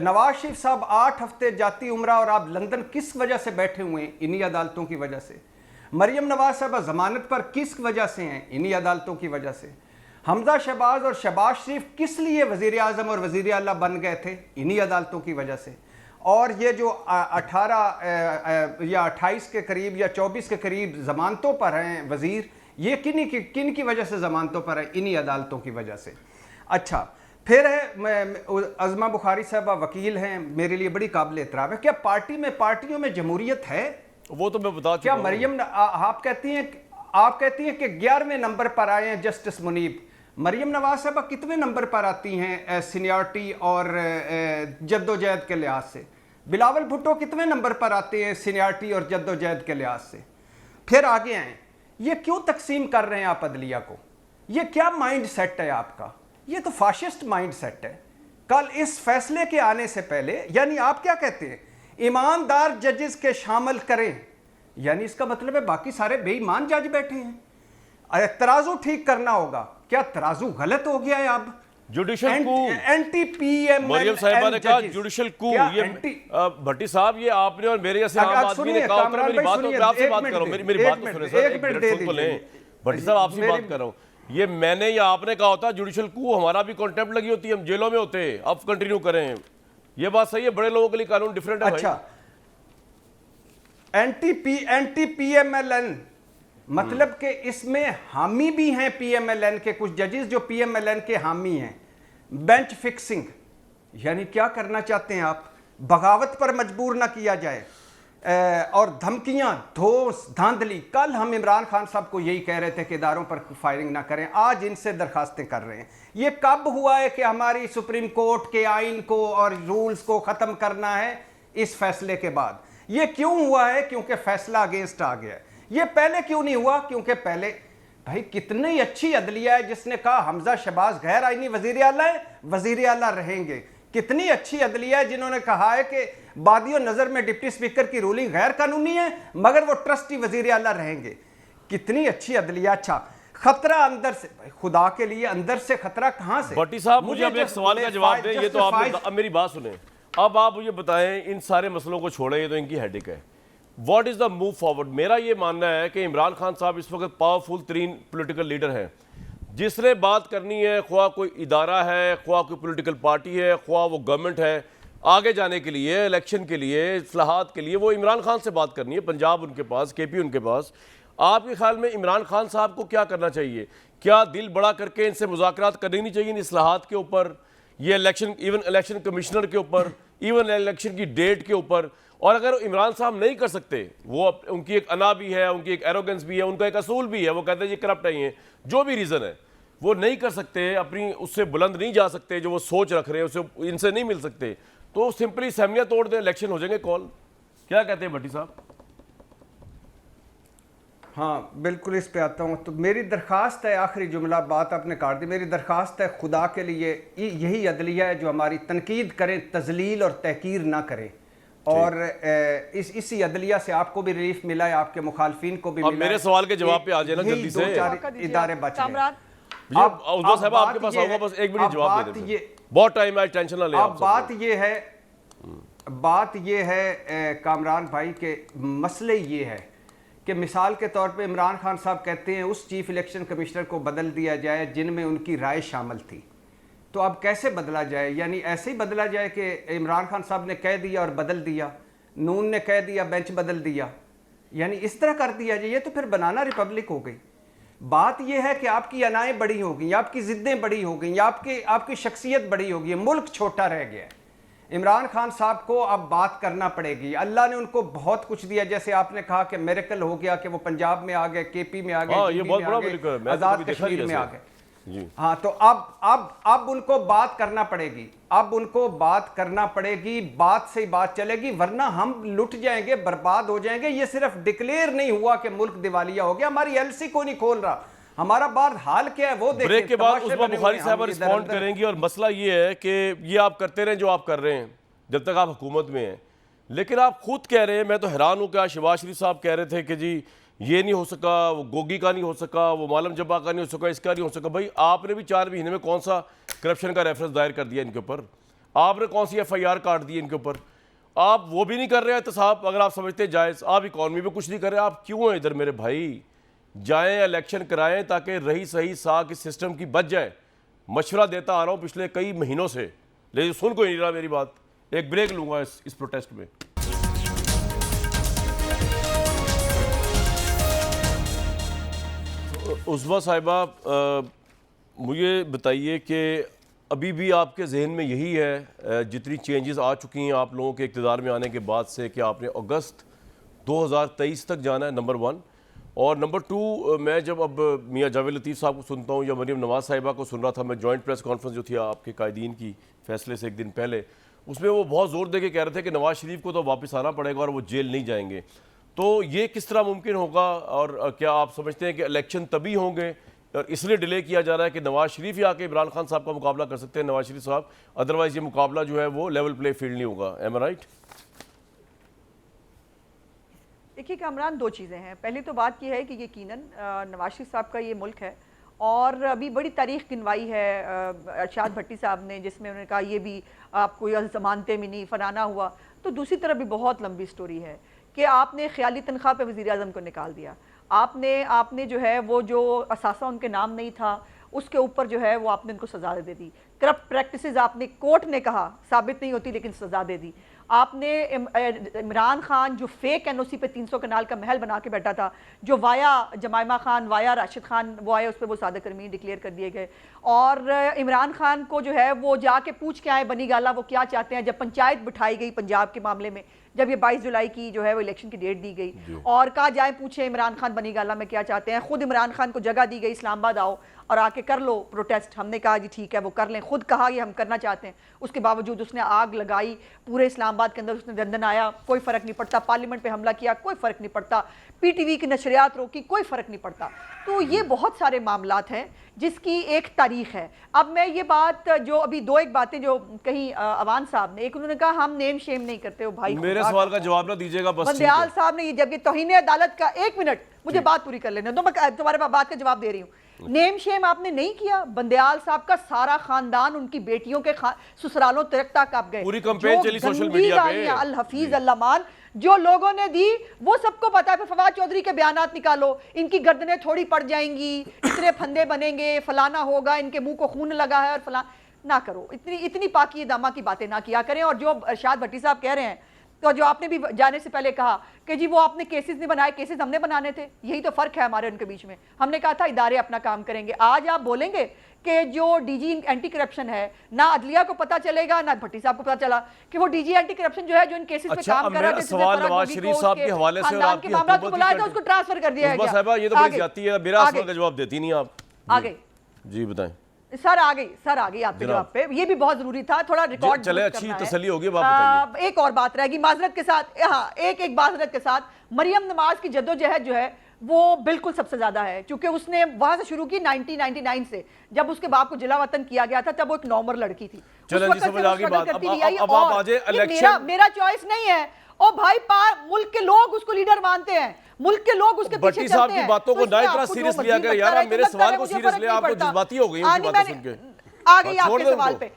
नवाज शरीफ साहब 8 हफ्ते जाती उम्रा और आप लंदन किस वजह से बैठे हुए हैं? इन्हीं अदालतों की वजह से। मरियम नवाज साहब जमानत पर किस वजह से हैं? इन्हीं अदालतों की वजह से। हमजा शहबाज और शहबाज शरीफ किस लिए वज़ीर आज़म और वज़ीर आला बन गए थे? इन्हीं अदालतों की वजह से। और ये जो 18 या 28 के करीब या 24 के करीब जमानतों पर हैं वज़ीर, ये किन की वजह से जमानतों पर है? इन्हीं अदालतों की वजह से। अच्छा, फिर है अज़मा बुखारी साहबा वकील हैं, मेरे लिए बड़ी काबिल एहतराम है। क्या पार्टियों में जमहूरियत है? वो तो मैं बता क्या चुका हूं। मरियम आप कहती हैं कि 11वें नंबर पर आए हैं जस्टिस मुनीब। मरियम नवाज साहबा कितने नंबर पर आती हैं सीनियरिटी और जद्दोजहद के लिहाज से? बिलावल भुट्टो कितने नंबर पर आते हैं सीनियरिटी और जद्दोजहद के लिहाज से? फिर आगे आए, ये क्यों तकसीम कर रहे हैं आप अदलिया को? ये क्या माइंड सेट है आपका? ये तो फाशिस्ट माइंड सेट है। कल इस फैसले के आने से पहले, यानी आप क्या कहते हैं, ईमानदार जजेस के शामिल करें, यानी इसका मतलब है बाकी सारे बेईमान जज बैठे हैं। तराजू ठीक करना होगा। क्या तराजू गलत हो गया है? अब जुडिशल कू, एंटी पीएम मरियम साहिबा ने कहा जुडिशल कू। ये भट्टी साहब, ये आपने और मेरे जैसे आम आदमी ने कहा, मेरी बात तो आपसे बात कर रहा हूं, मेरी बात तो सुने सर, एक मिनट तो लें। भट्टी साहब आपसे बात कर रहा हूं, ये मैंने या आपने कहा होता जुडिशल कू, हमारा भी कॉन्टेम्प्ट लगी होती है, हम जेलों में होते। अब कंटिन्यू करें, ये बात सही है, बड़े लोगों के लिए कानून डिफरेंट है। अच्छा, एंटी पीएमएलएन मतलब कि इसमें हामी भी हैं पीएमएलएन के कुछ जजेस जो पीएमएलएन के हामी हैं। बेंच फिक्सिंग, यानी क्या करना चाहते हैं आप? बगावत पर मजबूर ना किया जाए, और धमकियां, धोस, धांधली। कल हम इमरान खान साहब को यही कह रहे थे कि इदारों पर फायरिंग ना करें, आज इनसे दरखास्तें कर रहे हैं। ये कब हुआ है कि हमारी सुप्रीम कोर्ट के आइन को और रूल्स को ख़त्म करना है? इस फैसले के बाद। ये क्यों हुआ है? क्योंकि फैसला अगेंस्ट आ गया है। ये पहले क्यों नहीं हुआ? क्योंकि पहले भाई कितनी अच्छी अदलिया है जिसने कहा हमजा शहबाज गैर आईनी वजीर आला है, वजीर आला रहेंगे। कितनी अच्छी अदलिया है जिन्होंने कहा है कि बादियों नजर में डिप्टी स्पीकर की रूलिंग गैर कानूनी है मगर वो ट्रस्टी वजीर आला रहेंगे। कितनी अच्छी अदलिया। अच्छा, खतरा अंदर से, खुदा के लिए अंदर से खतरा कहां से? भट्टी साहब, मुझे अब एक सवाल का जवाब दें। ये तो आप मेरी बात सुने, अब आप मुझे बताएं, इन सारे मसलों को छोड़े, ये तो इनकी हेडेक है। What is the move forward? मेरा ये मानना है कि इमरान खान साहब इस वक्त पावरफुल तरीन पोलिटिकल लीडर हैं। जिसने बात करनी है, ख्वाह कोई इदारा है, ख्वाह कोई पोलिटिकल पार्टी है, ख्वाह वो गवर्नमेंट है, आगे जाने के लिए, इलेक्शन के लिए, इस्लाहात के लिए, वो इमरान खान से बात करनी है। पंजाब उनके पास, केपी उनके पास। आपके ख्याल में इमरान खान साहब को क्या करना चाहिए? क्या दिल बड़ा करके इनसे मुज़ाकरात करनी नहीं चाहिए इन इस्लाहात के ऊपर, ये इलेक्शन, इवन इलेक्शन कमिश्नर के ऊपर, इवन इलेक्शन की डेट के ऊपर? और अगर इमरान साहब नहीं कर सकते, वो उनकी एक अना भी है, उनकी एक एरोगेंस भी है, उनका एक असूल भी है, वो कहते हैं ये करप्ट नहीं है, जो भी रीज़न है, वो नहीं कर सकते, अपनी उससे बुलंद नहीं जा सकते, जो वो सोच रख रहे हैं उससे इनसे नहीं मिल सकते, तो सिंपली सहमिया तोड़ दें, इलेक्शन हो जाएंगे कॉल। क्या कहते हैं भट्टी साहब? हाँ बिल्कुल, इस पे आता हूँ। तो मेरी दरख्वास्त है, आखिरी जुमला बात आपने काट दी, मेरी दरख्वास्त है खुदा के लिए, यही अदलिया है जो हमारी तनकीद करें, तजलील और तहकीर ना करें। और इसी अदलिया से आपको भी रिलीफ मिला है, आपके मुखालफिन को भी मिला है। मेरे सवाल के जवाब पे आ जाए ना जल्दी से। इदारे बच गए। आपके पास आऊंगा, बस एक मिनट जवाब दे दें, बहुत टाइम है, टेंशन ना लें। अब बात ये है कामरान भाई के मसले ये है कि मिसाल के तौर पे इमरान खान साहब कहते हैं उस चीफ इलेक्शन कमिश्नर को बदल दिया जाए जिनमें उनकी राय शामिल थी। तो अब कैसे बदला जाए? यानी ऐसे ही बदला जाए कि इमरान खान साहब ने कह दिया और बदल दिया, नून ने कह दिया बेंच बदल दिया, यानी इस तरह कर दिया जाए? ये तो फिर बनाना रिपब्लिक हो गई। बात यह है कि आपकी अनाएं बड़ी हो गई, आपकी जिद्दें बड़ी हो गई, आपकी शख्सियत बड़ी हो गई, मुल्क छोटा रह गया। इमरान खान साहब को अब बात करना पड़ेगी। अल्लाह ने उनको बहुत कुछ दिया, जैसे आपने कहा कि मिरेकल हो गया कि वो पंजाब में आ गए, केपी में आ गए, ये बहुत बड़ा मिरेकल है, आजाद कश्मीर में आ गए। जी। हाँ, तो अब उनको बात करना पड़ेगी, अब उनको बात करना पड़ेगी, बात से ही बात चलेगी, वरना हम लुट जाएंगे, बर्बाद हो जाएंगे। ये सिर्फ डिक्लेयर नहीं हुआ कि मुल्क दिवालिया हो गया, हमारी एलसी को नहीं खोल रहा, हमारा बात हाल क्या है वो देखिए। ब्रेक के बाद तमाशे उस्मा बने बुखारी हुए हैं, साहब हम रिस्पॉन्ड इधर-उधर। करेंगी। और मसला ये है कि ये आप करते रहें जो आप कर रहे हैं जब तक आप हुकूमत में हैं, लेकिन आप खुद कह रहे हैं, मैं तो हैरान हूं कि आज शहबाज शरीफ साहब कह रहे थे कि जी ये नहीं हो सका, वो गोगी का नहीं हो सका, वो मालम जब्बा का नहीं हो सका, इसका नहीं हो सका। भाई आपने भी 4 महीने में कौन सा करप्शन का रेफरेंस दायर कर दिया इनके ऊपर? आपने कौन सी FIR काट दी इनके ऊपर? आप वो भी नहीं कर रहे हैं तो साहब, अगर आप समझते हैं जायज़, आप इकॉनमी में कुछ नहीं कर रहे, आप क्यों हैं इधर मेरे भाई? जाएं इलेक्शन कराएं ताकि रही सही साख इस सिस्टम की बच जाए। मशवरा देता आ रहा हूं पिछले कई महीनों से, लेकिन सुन कोई नहीं रहा मेरी बात। एक ब्रेक लूंगा इस प्रोटेस्ट में। उस्मा साहिबा, मुझे बताइए कि अभी भी आपके जहन में यही है, जितनी चेंजेस आ चुकी हैं आप लोगों के इक़्तिदार में आने के बाद से, कि आपने अगस्त 2023 तक जाना है, नंबर 1। और नंबर 2, मैं जब अब मियाँ जावेद लतीफ़ साहब को सुनता हूँ या मरीम नवाज़ साहिबा को सुन रहा था, मैं जॉइंट प्रेस कॉन्फ्रेंस जो थी आपके कायदीन की फैसले से एक दिन पहले, उसमें वो बहुत ज़ोर दे के कह रहे थे कि नवाज़ शरीफ को तो वापस आना पड़ेगा और वो जेल नहीं जाएंगे। तो ये किस तरह मुमकिन होगा? और क्या आप समझते हैं कि इलेक्शन तभी होंगे और इसलिए डिले किया जा रहा है कि नवाज़ शरीफ ही आके इमरान खान साहब का मुकाबला कर सकते हैं, नवाज़ शरीफ साहब, अदरवाइज़ ये मुकाबला जो है वो लेवल प्ले फील्ड नहीं होगा? एम आई राइट? देखिए कामरान, 2 चीज़ें हैं। पहली तो बात यह है कि यकीनन नवाज शरीफ साहब का ये मुल्क है और अभी बड़ी तारीख गिनवाई है अरशाद भट्टी साहब ने, जिसमें उन्होंने कहा ये भी आपको ज़मानतें मिली, फलाना हुआ। तो दूसरी तरफ भी बहुत लंबी स्टोरी है कि आपने ख्याली तनख्वाह पे वज़ीर आज़म को निकाल दिया, आपने जो है वो जो असासा उनके नाम नहीं था उसके ऊपर जो है वो आपने उनको सज़ा दे दी। करप्ट प्रैक्टिसेस आपने, कोर्ट ने कहा साबित नहीं होती लेकिन सज़ा दे दी। आपने इमरान खान जो फेक NOC पे 300 कनाल का महल बना के बैठा था, जो वाया जमाइमा खान, वाया राशिद खान वो आए, उस पर वो सादक अमीन डिक्लेयर कर दिए गए। और इमरान खान को जो है वो जाके पूछ के आए बनी गाला वो क्या चाहते हैं। जब पंचायत बिठाई गई पंजाब के मामले में, जब ये 22 जुलाई की जो है वो इलेक्शन की डेट दी गई और कहा जाए पूछे इमरान खान बनी गाला में क्या चाहते हैं, खुद इमरान खान को जगह दी गई, इस्लामाबाद आओ और आके कर लो प्रोटेस्ट। हमने कहा जी ठीक है वो कर लें, खुद कहा ये हम करना चाहते हैं। उसके बावजूद उसने आग लगाई पूरे इस्लामाबाद के अंदर, उसने दंदन आया, कोई फ़र्क नहीं पड़ता। पार्लियामेंट पे हमला किया, कोई फ़र्क नहीं पड़ता। PTV की नशरियात रोकी, कोई फ़र्क नहीं पड़ता। तो ये बहुत सारे मामलात हैं जिसकी एक तारीख है। अब मैं ये बात जो अभी 2-1 बातें जो कहीं अवान साहब ने, एक उन्होंने कहा हम नेम शेम नहीं करते हो भाई, मेरे सवाल का जवाब ना दीजिएगा बस। बंदयाल साहब ने ये, जब ये तौहीन अदालत का, 1 मिनट मुझे बात पूरी कर लेने दो, मैं तुम्हारे बात का जवाब दे रही हूँ। नेम शेम आपने नहीं किया। बंदयाल साहब का सारा खानदान उनकी बेटियों के ससुरालों तक आप गए, पूरी कैंपेन चली सोशल मीडिया पे। अल हफीज अल्लामान जो लोगों ने दी वो सबको पता है। फवाद चौधरी के बयानात निकालो, इनकी गर्दनें थोड़ी पड़ जाएंगी, इतने फंदे बनेंगे, फलाना होगा, इनके मुंह को खून लगा है और फलाना ना करो। इतनी पाकी दामा की बातें ना किया करें। और जो अरशाद भट्टी साहब कह रहे हैं, तो जो आपने भी जाने से पहले कहा कि जी वो आपने केसेस नहीं बनाए, केसेस हमने बनाने थे, यही तो फर्क है हमारे उनके बीच में। हमने कहा था इदारे अपना काम करेंगे। आज आप बोलेंगे कि जो DG एंटी करप्शन है, ना अदलिया को पता चलेगा ना भट्टी साहब को पता चला कि वो DG एंटी करप्शन जो है जो इन केसेस पे काम कर रहा है। सवाल नवाज शरीफ साहब के हवाले से और आपकी मामला को बुलाया था, उसको ट्रांसफर कर दिया गया। साहिबा ये तो बड़ी ज्यादती है, मेरा सवाल का जवाब देती नहीं आप। आगे जी बताएं। सर आ गई आपके जवाब पे, ये भी बहुत जरूरी था, थोड़ा रिकॉर्ड चले, अच्छी तसल्ली होगी। एक और बात रहेगी माजरत के साथ, हाँ एक माजरत के साथ, मरियम नवाज की जद्दोजहद जो है वो बिल्कुल सबसे ज्यादा है, क्योंकि उसने वहां से शुरू की 1999 से, जब उसके बाप को जिला वतन किया गया था, तब वो एक नॉर्मल लड़की थी। चलो जी समझ आ गई बात। अब आप आ जाए इलेक्शन। मेरा चॉइस नहीं है ओ भाई, मुल्क के लोग उसको लीडर मानते हैं, मुल्क के लोग उसके पीछे चलते हैं। भट्टी साहब की बातों को ना इतना सीरियस लिया गया यार, आप मेरे सवाल को सीरियस ले, आपको जज्बाती हो गई उनकी बातें सुन के। आ गई आपके सवाल पे,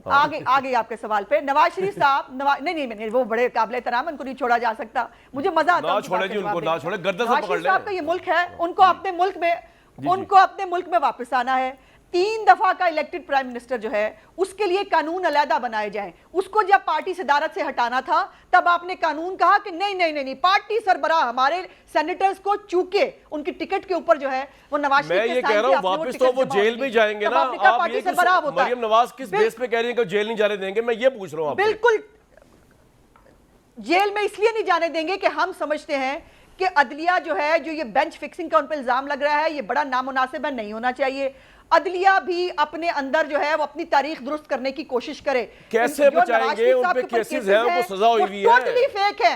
आ गई आपके सवाल पे। नवाज शरीफ साहब नहीं वो बड़े काबिल एहतराम, उनको नहीं छोड़ा जा सकता। मुझे मजा आता है, ना छोड़े जी उनको, ना छोड़े, गर्दन से पकड़ ले। साहब का ये मुल्क है, उनको अपने मुल्क में वापस आना है। 3 दफा का इलेक्टेड प्राइम मिनिस्टर जो है उसके लिए कानून अलहदा बनाए जाएं। उसको जब पार्टी सदारत से हटाना था तब आपने कानून कहा कि नहीं, पार्टी सरबराह हमारे सेनेटर्स को चूके उनकी टिकट के ऊपर जो है वो नवाज शरीफ मैं ये कह रहा हूं वापस तो वो जेल में जाएंगे ना। आप ये मरियम नवाज किस बेस पे कह रही हैं कि जेल नहीं जाने देंगे, मैं ये पूछ रहा हूं आपसे। बिल्कुल जेल में इसलिए नहीं जाने देंगे कि हम समझते हैं कि अदलिया जो है, जो ये बेंच फिक्सिंग का उन पर इल्जाम लग रहा है, ये बड़ा नामुनासिब है, नहीं होना चाहिए। अदलिया भी अपने अंदर जो है वो अपनी तारीख दुरुस्त करने की कोशिश करे। कैसे बचाएंगे? उन पे केसेस हैं, वो सजा हुई हुई है। टोटली फेक है,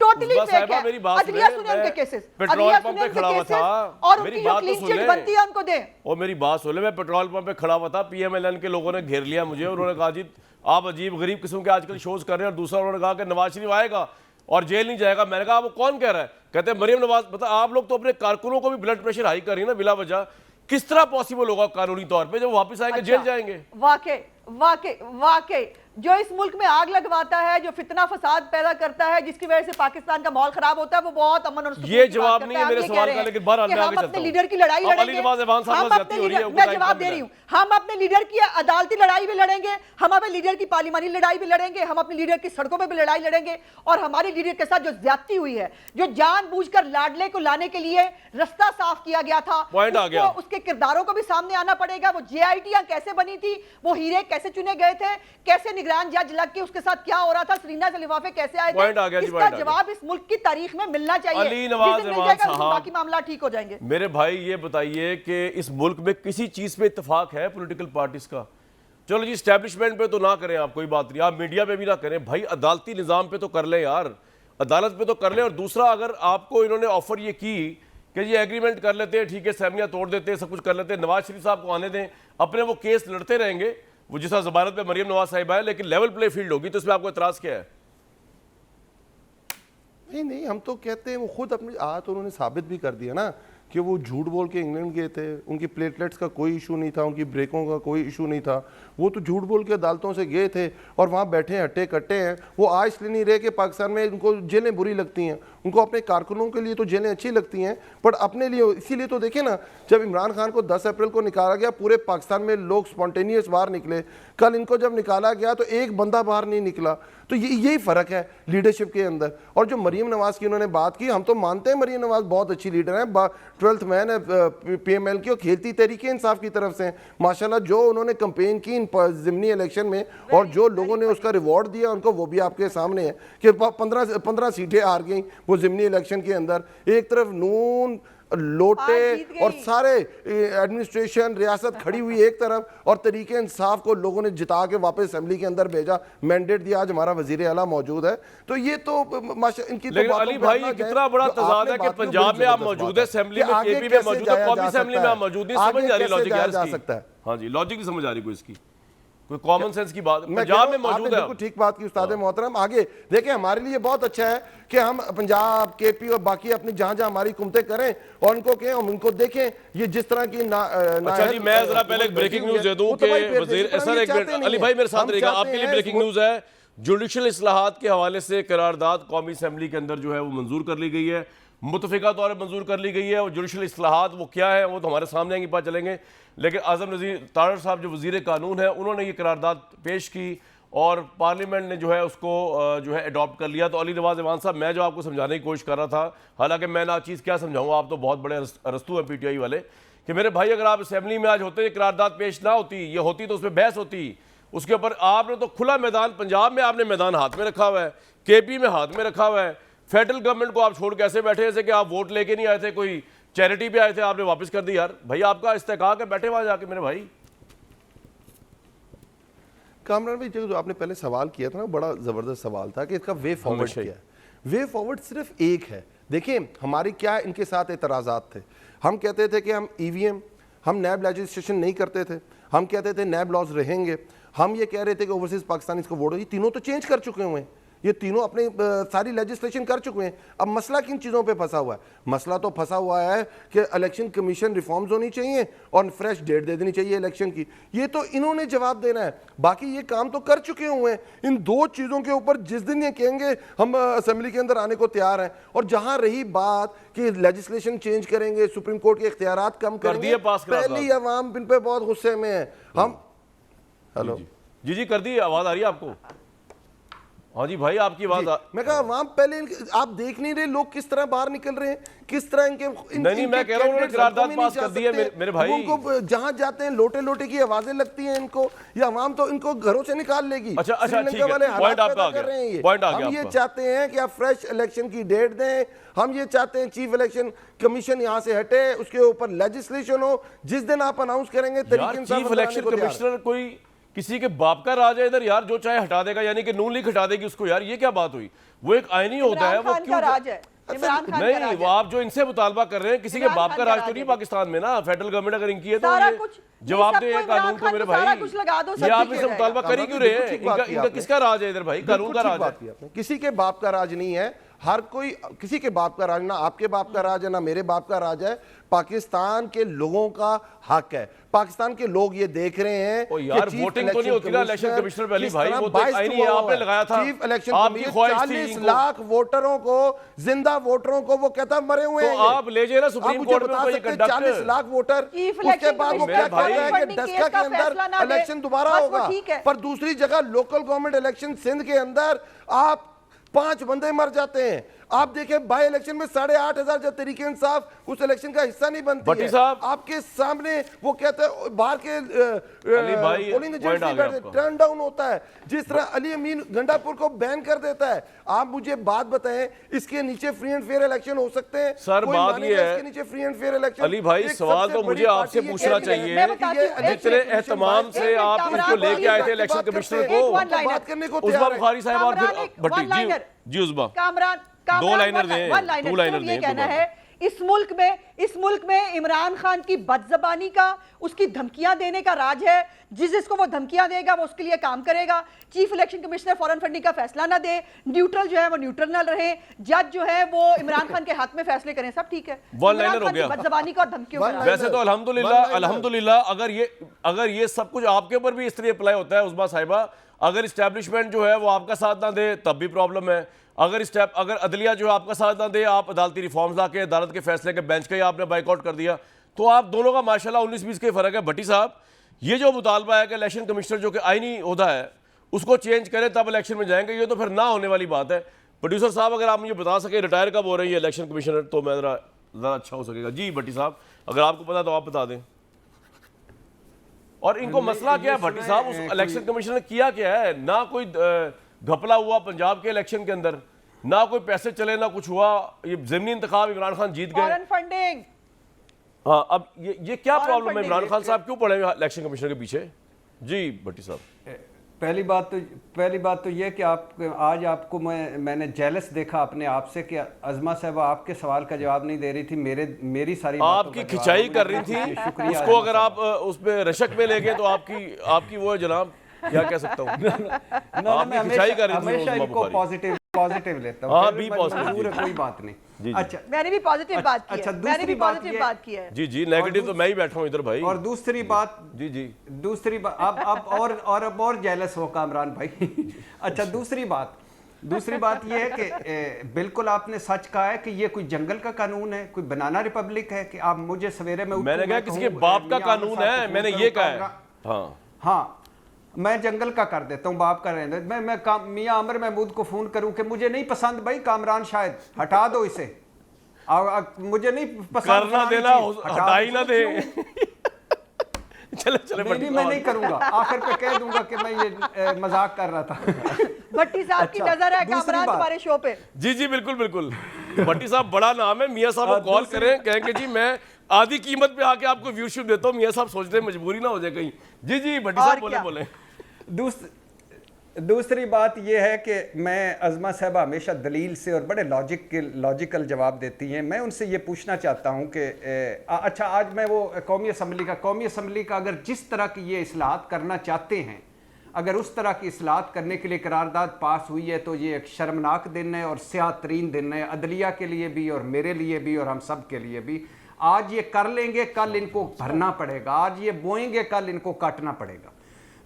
टोटली फेक है। मेरी बात अदलिया सुने उनके केसेस, पेट्रोल पंप पे खड़ा हुआ था, और मेरी उनकी बात जो तो क्लीन सुन चिट ले। बनती है उनको दें। और मेरी बात सुन ले, मैं पेट्रोल पंप पे खड़ा हुआ था, पीएमएलएन के लोगों ने घेर लिया मुझे, उन्होंने कहा जी आप अजीब गरीब किस्म के आजकल शोज कर रहे हैं, और दूसरा उन्होंने कहा कि नवाज शरीफ आएगा और जेल नहीं जाएगा। मैंने कहा वो कौन कह रहा है? कहते हैं मरियम नवाज। मतलब आप लोग तो अपने कारकुनों को भी ब्लड प्रेशर हाई कर रही है ना बिला वजह। किस तरह पॉसिबल होगा कानूनी तौर पे? जब वापस आएंगे जेल जाएंगे। वाकई वाकई वाकई जो इस मुल्क में आग लगवाता है, जो फितना फसाद पैदा करता है, जिसकी वजह से पाकिस्तान का माहौल खराब होता है, वो बहुत अमन और सुकून ये की जवाब बात नहीं करता है मेरे हम ये सवाल कह का, रहे लेकिन हैं बहरहाल कि मैं आगे हम चलता अपने हूं। लीडर की लड़ाई अब अली लड़ेंगे। नवाज अहमान साहब हम से अपने जाती हो रही है, लीडर, उनको मैं टाइम जवाब कम दे रही मिला हूँ, हम अपने लीडर की अदालती लड़ाई भी लड़ेंगे, हम अपने लीडर की पार्लिमानी लड़ाई भी लड़ेंगे, हम अपने लीडर की सड़कों पर भी लड़ाई लड़ेंगे। और हमारी लीडर के साथ जो ज्यादती हुई है, जो जानबूझकर लाडले को लाने के लिए रास्ता साफ किया गया था, पॉइंट आ गया। उसके किरदारों को भी सामने आना पड़ेगा। वो जेआईटियां कैसे बनी थी, वो हीरे कैसे चुने गए थे, कैसे निगरान जज लग के उसके साथ क्या हो रहा था, सरीना से लिफाफे कैसे आए पॉइंट आ थे, गया जी, इसका पॉइंट आ गया। जवाब इस मुल्क की तारीख में मिलना चाहिए। अली नवाज जिस दिन मिल अहमान जाएगा, उस दिन साहब, बाकी मामला ठीक हो जाएंगे। मेरे भाई ये बताइए कि इस मुल्क में किसी चीज पे इत्तेफाक है पॉलिटिकल पार्टीज का? चलो जी एस्टैब्लिशमेंट पे तो ना करें, आप कोई बात नहीं, आप मीडिया पे भी ना करें भाई, अदालती निजाम पे तो कर लें यार, अदालत पे तो कर लें। और दूसरा, अगर आपको इन्होंने ऑफर ये की कि ये एग्रीमेंट कर लेते हैं, ठीक है, सहमियां तोड़ देते हैं, सब कुछ कर लेते हैं, नवाज शरीफ साहब को आने दें, अपने वो केस लड़ते रहेंगे, वो जिस तरह जमानत पे मरियम नवाज साहिबा है, लेकिन लेवल प्ले फील्ड होगी, तो इसमें आपको एतराज क्या है? नहीं नहीं, हम तो कहते हैं वो खुद अपनी आज तो उन्होंने साबित भी कर दिया ना कि वो झूठ बोल के इंग्लैंड गए थे, उनकी प्लेटलेट्स का कोई इशू नहीं था, उनकी ब्रेकों का कोई इशू नहीं था, वो तो झूठ बोल के अदालतों से गए थे और वहाँ बैठे हट्टे कट्टे हैं। वो आज इसलिए नहीं रहे कि पाकिस्तान में उनको जेलें बुरी लगती हैं, उनको अपने कारकुनों के लिए तो जेलें अच्छी लगती हैं, पर अपने लिए इसीलिए तो देखें ना, जब इमरान खान को 10 अप्रैल को निकाला गया, पूरे पाकिस्तान में लोग स्पॉन्टेनियस बाहर निकले। कल इनको जब निकाला गया तो एक बंदा बाहर नहीं निकला। तो यही फ़र्क है लीडरशिप के अंदर। और जो मरीम नवाज़ की उन्होंने बात की, हम तो मानते हैं मरीम नवाज़ बहुत अच्छी लीडर हैं, 12th मैन है PML की, और खेलती तहरीक इंसाफ की तरफ से हैं माशाल्लाह। जो उन्होंने कंपेन की इन ज़िमनी इलेक्शन में और जो लोगों ने उसका रिवॉर्ड दिया उनको, वो भी आपके सामने है कि 15 सीटें हार गई वो ज़िमनी इलेक्शन के अंदर। एक तरफ नून लोटे और सारे एडमिनिस्ट्रेशन रियासत खड़ी हुई एक तरफ, और तरीके इंसाफ को लोगों ने जिता के वापस असेंबली के अंदर भेजा, मैंडेट दिया। आज हमारा वजीर आला मौजूद है, तो ये तो इनकी तो लेकिन अली भाई ये कितना बड़ा तजाद है कि पंजाब में आप मौजूद है, असेंबली में, केपी में मौजूद है, कौमी असेंबली में आप मौजूद नहीं, समझ आ रही लॉजिक यार इसकी। हाँ जी, लॉजिक नहीं समझ आ रही कोई इसकी, कोई कॉमन सेंस की बात। पंजाब में मौजूद है, बिल्कुल ठीक बात की उस्ताद मोहतरम। आगे देखें, हमारे लिए बहुत अच्छा है कि हम पंजाब, केपी और बाकी अपनी जहां जहां हमारी हुकूमतें करें और उनको कहें, हम इनको देखें ये जिस तरह की अच्छा जी, मैं जरा पहले ब्रेकिंग न्यूज दे दूं कि वजीर सर, एक मिनट अली भाई मेरे साथ रहेगा, आपके लिए ब्रेकिंग न्यूज है। जुडिशल इस्लाहात के हवाले से करारदाद कौमी असेंबली के अंदर जो है वो मंजूर कर ली गई है, मुतफिका तौर पर मंजूर कर ली गई है। और जुडिशल इस्लाहात वो क्या है वो तो हमारे सामने आएंगे, पता चलेंगे। लेकिन आज़म नज़ीर तारड़ साहब जो वज़ीर कानून है, उन्होंने ये करारदाद पेश की और पार्लियामेंट ने जो है उसको जो है अडॉप्ट कर लिया। तो अली नवाज अहमान साहब, मैं जो आपको समझाने की कोशिश कर रहा था, हालांकि मैं ना चीज़ क्या समझाऊंगा, आप तो बहुत बड़े अरस्तू हैं PTI वाले, कि मेरे भाई अगर आप असेंबली में आज होते, ये करारदाद पेश ना होती, ये होती तो उसमें बहस होती, उसके ऊपर आपने तो खुला मैदान, पंजाब में आपने मैदान हाथ में रखा हुआ है, KP में हाथ में रखा हुआ है, फेडरल गवर्नमेंट को आप छोड़ कैसे बैठे, जैसे कि आप वोट लेके नहीं आए थे, कोई चैरिटी पे आए थे, आपने वापस कर दी। यार भाई आपका इस्तेकाक है, बैठे वहां जाके मेरे भाई। कामरान भाई, जो आपने पहले सवाल किया था ना, बड़ा जबरदस्त सवाल था कि इसका वे फॉरवर्ड क्या है। वे फॉरवर्ड सिर्फ एक है। देखिए हमारी क्या इनके साथ एतराज़ात थे, हम कहते थे कि हम EVM, हम नैब लेजिस्लेशन नहीं करते थे, हम कहते थे नैब लॉज रहेंगे, हम ये कह रहे थे कि ओवरसीज पाकिस्तानीज़ को वोट, ये तीनों तो चेंज कर चुके हुए हैं, ये तीनों अपनी सारी लेजिस्लेशन कर चुके हैं। अब मसला किन चीज़ों पे फंसा हुआ है? मसला तो फंसा हुआ है कि इलेक्शन कमीशन रिफॉर्म्स होनी चाहिए और फ्रेश डेट दे देनी चाहिए इलेक्शन की। ये तो इन्होंने जवाब देना है, बाकी ये काम तो कर चुके हुए हैं। इन दो चीज़ों के ऊपर जिस दिन ये कहेंगे हम असेंबली के अंदर आने को तैयार हैं। और जहां रही बात कि लेजिस्लेशन चेंज करेंगे, सुप्रीम कोर्ट के इख्तियारात कम करेंगे, पहली अवाम इन पर बहुत गुस्से में है। हम हेलो जी कर दी, आवाज़ आ रही है आपको? हाँ जी भाई, आपकी बात मैं कहा वहां पहले आप देख नहीं रहे लोग किस तरह बाहर निकल रहे हैं, किस तरह इनके नहीं, मैं कह रहा हूं उन्होंने करारदाद पास कर दी है मेरे भाई। उनको जहां जाते हैं लोटे लोटे की आवाजें लगती हैं इनको, या आवाम तो इनको घरों से निकाल लेगी। अच्छा, श्रीलंका ठीक है, वाले पॉइंट हालात आपका पैदा आ कर गया, रहे हैं पॉइंट आ गया हम ये आपका। चाहते हैं कि आप फ्रेश इलेक्शन की डेट दें, हम ये चाहते हैं चीफ इलेक्शन कमीशन यहाँ से हटे, उसके ऊपर लेजिस्लेशन हो, जिस दिन आप अनाउंस करेंगे यार तरीके चीफ इलेक्शन कमिश्नर कोई किसी के बाप का राज है इधर यार, जो चाहे हटा देगा, यानी कि नून लीग हटा देगी उसको यार, ये क्या बात हुई? वो एक आईनी होता है, वो क्यों राज है, इमरान खान का नहीं, राज वो है। आप जो इनसे मुतालबा कर रहे हैं किसी के इमरान बाप खान का का राज राज तो नहीं है। पाकिस्तान में ना, फेडरल गवर्नमेंट अगर इनकी है तो सारा ये कुछ जवाब सबको दे इमरान कानून को खान मेरे पे सारा भाई। कुछ लगा दो, सब ये आप ठीक इनसे हो मुतालबा जाएगा। कर ही क्यों रहे हैं? बिल्कुल ठीक बात की इनका आपने। किसका राज है इधर भाई? कानून का राज है। किसी के बाप का राज नहीं है, हर कोई किसी के बाप का राज, ना आपके बाप का राज है ना मेरे बाप का राज है, पाकिस्तान के लोगों का हक है। पाकिस्तान के लोग ये देख रहे हैं ओ यार, कि चीफ वोटिंग तो नहीं होती ना इलेक्शन कमिश्नर पे अली किस भाई, तरह वो तो biased आईनी हुआ है, हुआ आपने लगाया था। चीफ इलेक्शन आपकी ख्वाहिश थी 40 इनको। लाख वोटरों को, जिंदा वोटरों को वो कहता मरे हुए तो हैं ये। आप ले जाइए ना आप सुप्रीम मुझे कोर्ट में बता कोई सकते हैं कंडक्ट। 40 लाख वोटर, चीफ उसके इलेक्शन बाद वो कमिश्नर क्या कहता है कि फंडिंग केस डस्का का के अंदर फैसला ना दे, इलेक्शन दोबारा बस वो होगा, ठीक है। पर दूसरी जगह लोकल गवर्नमेंट इलेक्शन सिंध के अंदर आप 5 बंदे मर जाते हैं। आप देखें बाई इलेक्शन में 8,500 जब तरीके इंसाफ उस इलेक्शन का हिस्सा नहीं बनती भट्टी है, साहब, आपके सामने वो कहते हैं बाहर के अली भाई, पोलिंग पॉइंट एजेंट्स आ नहीं गया बैठते, आपका। टर्न डाउन होता है। जिस तरह अली अमीन गंडापुर को बैन कर देता है, आप मुझे बात बताएं इसके नीचे फ्री एंड फेयर इलेक्शन हो सकते हैं? सर, कोई बात मानेगा ये है, इसके नीचे free and fair election? Ali भाई, एक सवाल सबसे तो बड़ी मुझे पार्टी आपसे ये पूछना कहती है चाहिए मैं कि बताती ये हूँ, जितने इलेक्शन एहतमाम कमीशन से आप कामरान इसको लेके आए थे भाई, इलेक्शन बात करते कमिश्नर हैं, को, one-liner। बात करने को उस्मा तैयार है। बुखारी साहब और कामरान फिर एक भट्टी one-liner। जी उस्मा कामरान दो लाइनर दें, वन लाइनर, टू लाइनर सिर्फ ये दें, कहना दो है इस मुल्क में इमरान खान की बदजबानी का, उसकी धमकियां देने का राज है। जिसको वो धमकियां देगा वो उसके लिए काम करेगा। Chief election commissioner foreign funding का फैसला ना दे, न्यूट्रल जो है वो न्यूट्रल ना रहे, जज जो है वो इमरान खान के हाथ में फैसले करें, सब ठीक है। वन लाइनर हो गया। बदजबानी का और धमकियों का राज। वैसे तो अल्हम्दुलिल्लाह अगर ये सब कुछ आपके ऊपर भी इस तरह अप्लाई होता है उस्मा साहिबा, अगर इस्टेब्लिशमेंट जो है वो आपका साथ ना दे तब भी प्रॉब्लम है। अगर अदलिया जो है आपका साथ ना दे, आप अदालती रिफॉर्म्स लाके अदालत के फैसले के बेंच का ही आपने बाइकआउट कर दिया, तो आप दोनों का माशाल्लाह 19-20 के फर्क है। भट्टी साहब, ये जो मुतालबा है कि इलेक्शन कमिश्नर जो कि आईनी ओहदा है उसको चेंज करें तब इलेक्शन में जाएंगे, ये तो फिर ना होने वाली बात है। प्रोड्यूसर साहब, अगर आप मुझे बता सके रिटायर कब हो रही है इलेक्शन कमिश्नर, तो मैं ज़रा अच्छा हो सकेगा। जी भट्टी साहब, अगर आपको पता तो आप बता दें। और इनको मसला क्या है भट्टी साहब, उस इलेक्शन कमिश्नर ने किया क्या है? ना कोई घपला हुआ पंजाब के इलेक्शन के अंदर, ना कोई पैसे चले, ना कुछ हुआ। ये ज़मीनी इंतखाब इमरान खान जीत गए। फॉरेन फंडिंग, हाँ, अब ये क्या फॉरेन प्रॉब्लम है? फंडिंग इमरान खान साहब क्यों पड़े इलेक्शन कमिश्नर के पीछे? जी भट्टी साहब, पहली बात तो ये कि आज आपको मैंने जेलस देखा अपने आप से कि अज़मा साहबा आपके सवाल का जवाब नहीं दे रही थी, मेरी सारी आपकी खिंचाई कर रही थी, शुक्रिया। उसको अगर आप उसमें रशक में ले गए तो आपकी वो है जनाब, क्या कह सकता हूँ। आपकी खिंचाई कर रही थी हमेशा उस्मा इनको बुखारी। पॉजिटिव लेता हाँ, हूँ। बी फिर पॉजिटिव, मंजूर है, जी। कोई बात नहीं। जी। अच्छा, मैंने भी पॉजिटिव बात की अच्छा, है, मैंने भी दूसरी बात पॉजिटिव ये- बात की है। जी नेगेटिव तो मैं ही बैठा हूँ इधर भाई। और दूसरी बात अब और जेलस हो कामरान भाई। अच्छा, दूसरी बात यह है कि बिल्कुल आपने सच कहा है कि ये कोई जंगल का कानून है, कोई बनाना रिपब्लिक है कि आप मुझे सवेरे में मैंने कहा किसी के बाप का कानून है, मैंने ये कहा है। हाँ, मैं जंगल का कर देता हूँ, बाप का रहने दे। मैं मियां आमिर महमूद को फोन करूं कि मुझे नहीं पसंद भाई कामरान, शायद हटा दो इसे, मुझे नहीं पसंद करना देना, हटा ही ना दे। चले नहीं, मैं नहीं करूंगा, आखिर पे कह दूंगा कि मैं ये मजाक कर रहा था। भट्टी साहब की अच्छा, नजर है दूसरी कामरान बात। तुम्हारे शो पे। जी बिल्कुल भट्टी साहब बड़ा नाम है, मियाँ साहब को कॉल करें, कहेंगे जी मैं आधी कीमत पे आके आपको व्यूशिप देता हूँ, मियाँ साहब सोचते हैं मजबूरी ना हो जाए कहीं। जी भट्टी साहब बोले। दूसरी बात यह है कि मैं अज़मा साहब हमेशा दलील से और बड़े लॉजिकल जवाब देती हैं। मैं उनसे ये पूछना चाहता हूँ कि अच्छा, आज मैं वो कौमी असम्बली का अगर जिस तरह की ये इस्लाहत करना चाहते हैं, अगर उस तरह की इस्लाहत करने के लिए करारदाद पास हुई है, तो ये एक शर्मनाक दिन है और स्याह तरीन दिन है अदलिया के लिए भी और मेरे लिए भी और हम सब के लिए भी। आज ये कर लेंगे, कल इनको भरना पड़ेगा। आज ये बोएंगे, कल इनको काटना पड़ेगा।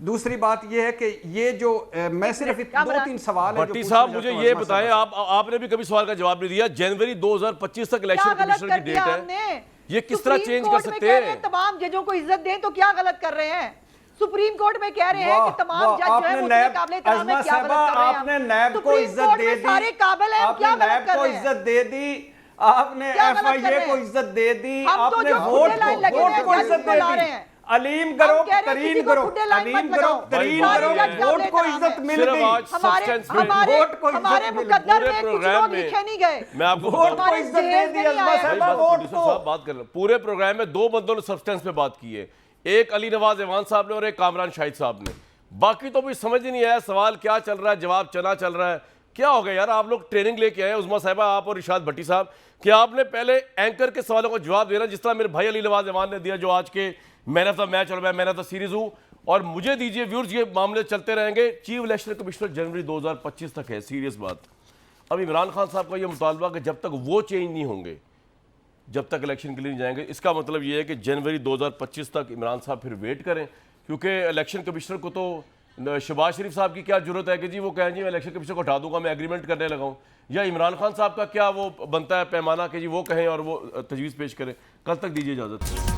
दूसरी बात यह है कि ये जो मैं सिर्फ 2-3 सवाल है भट्टी साहब, मुझे ये बताएं, आपने भी कभी सवाल का जवाब नहीं दिया। जनवरी 2025 तक इलेक्शन कमीशन की डेट है, ये किस तरह चेंज कर सकते हैं? तमाम जजों को इज्जत दें तो क्या गलत कर रहे हैं? सुप्रीम कोर्ट में कह रहे हैं वाह, कि तमाम वाह, जज जो है आपने वो नैब- काबिल एहतराम है, अज़मा क्या गलत साहबा, कर रहे हैं आपने हम? नैब को सुप्रीम इज्जत कोर्ट दे में दी, सारे काबिल हैं, हम आपने क्या गलत नैब कर को रहे हैं? इज्जत दे दी, आपने क्या गलत कर FIA रहे को हैं? इज्जत दे दी, हम तो आपने जो वोट खुदे लाइन लगे वोट हैं, को जज इज्जत को दे ला दी। रहे हैं। अलीम हम ग्रुप, कह रहे हैं तरीन किसी को ग्रुप, खुदे लाइन अलीम मत ग्रुप, लगाओ। तरीन भाई, ग्रुप, जज वोट काबिल को एहतराम इज्जत है। मिल सिर्फ गई। आज हमारे substance में- हमारे वोट को इज्जत हमारे मिल गई। मुकद्दर पूरे में कुछ प्रोग्राम लोग में लिखे नहीं गए। मैं आपको वोट बताऊं- को इज्जत दे दहेज दी में नहीं अज़मा आया। भाई, साहबा, बात वोट प्रोड्यूसर को। साहब बात कर रहे हैं। पूरे प्रोग्राम में दो बंदों ने सब्सटेंस पे बात की है, एक अली नवाज ऐवान साहब ने और एक कामरान शाहिद साहब ने। बाकी तो भी समझ ही नहीं आया सवाल क्या चल रहा है, जवाब चना चल रहा है। क्या हो गया यार, आप लोग ट्रेनिंग लेके आए उज़मा साहिबा, आप और इरशाद भट्टी साहब, कि आपने पहले एंकर के सवालों का जवाब देना, जिस तरह मेरे भाई अली नवाज ऐवान ने दिया, जो आज के मैन ऑफ द मैच और मैं मैन ऑफ द सीरीज हूं। और मुझे दीजिए व्यूअर्स, ये मामले चलते रहेंगे। चीफ इलेक्शन कमिश्नर जनवरी 2025 तक है, सीरियस बात। अब इमरान खान साहब का ये मुतालबा कि जब तक वो चेंज नहीं होंगे, जब तक इलेक्शन के लिए नहीं जाएंगे, इसका मतलब ये है कि जनवरी 2025 तक इमरान साहब फिर वेट करें, क्योंकि इलेक्शन कमिश्नर को तो शहबाज शरीफ साहब की क्या जरूरत है कि जी वो कहें जी मैं इलेक्शन कमिश्नर को हटा दूंगा, मैं एग्रीमेंट करने लगाऊं, या इमरान खान साहब का क्या वो बनता है पैमाना कि जी वो कहें और वो तजवीज़ पेश करें। कल तक दीजिए इजाज़त।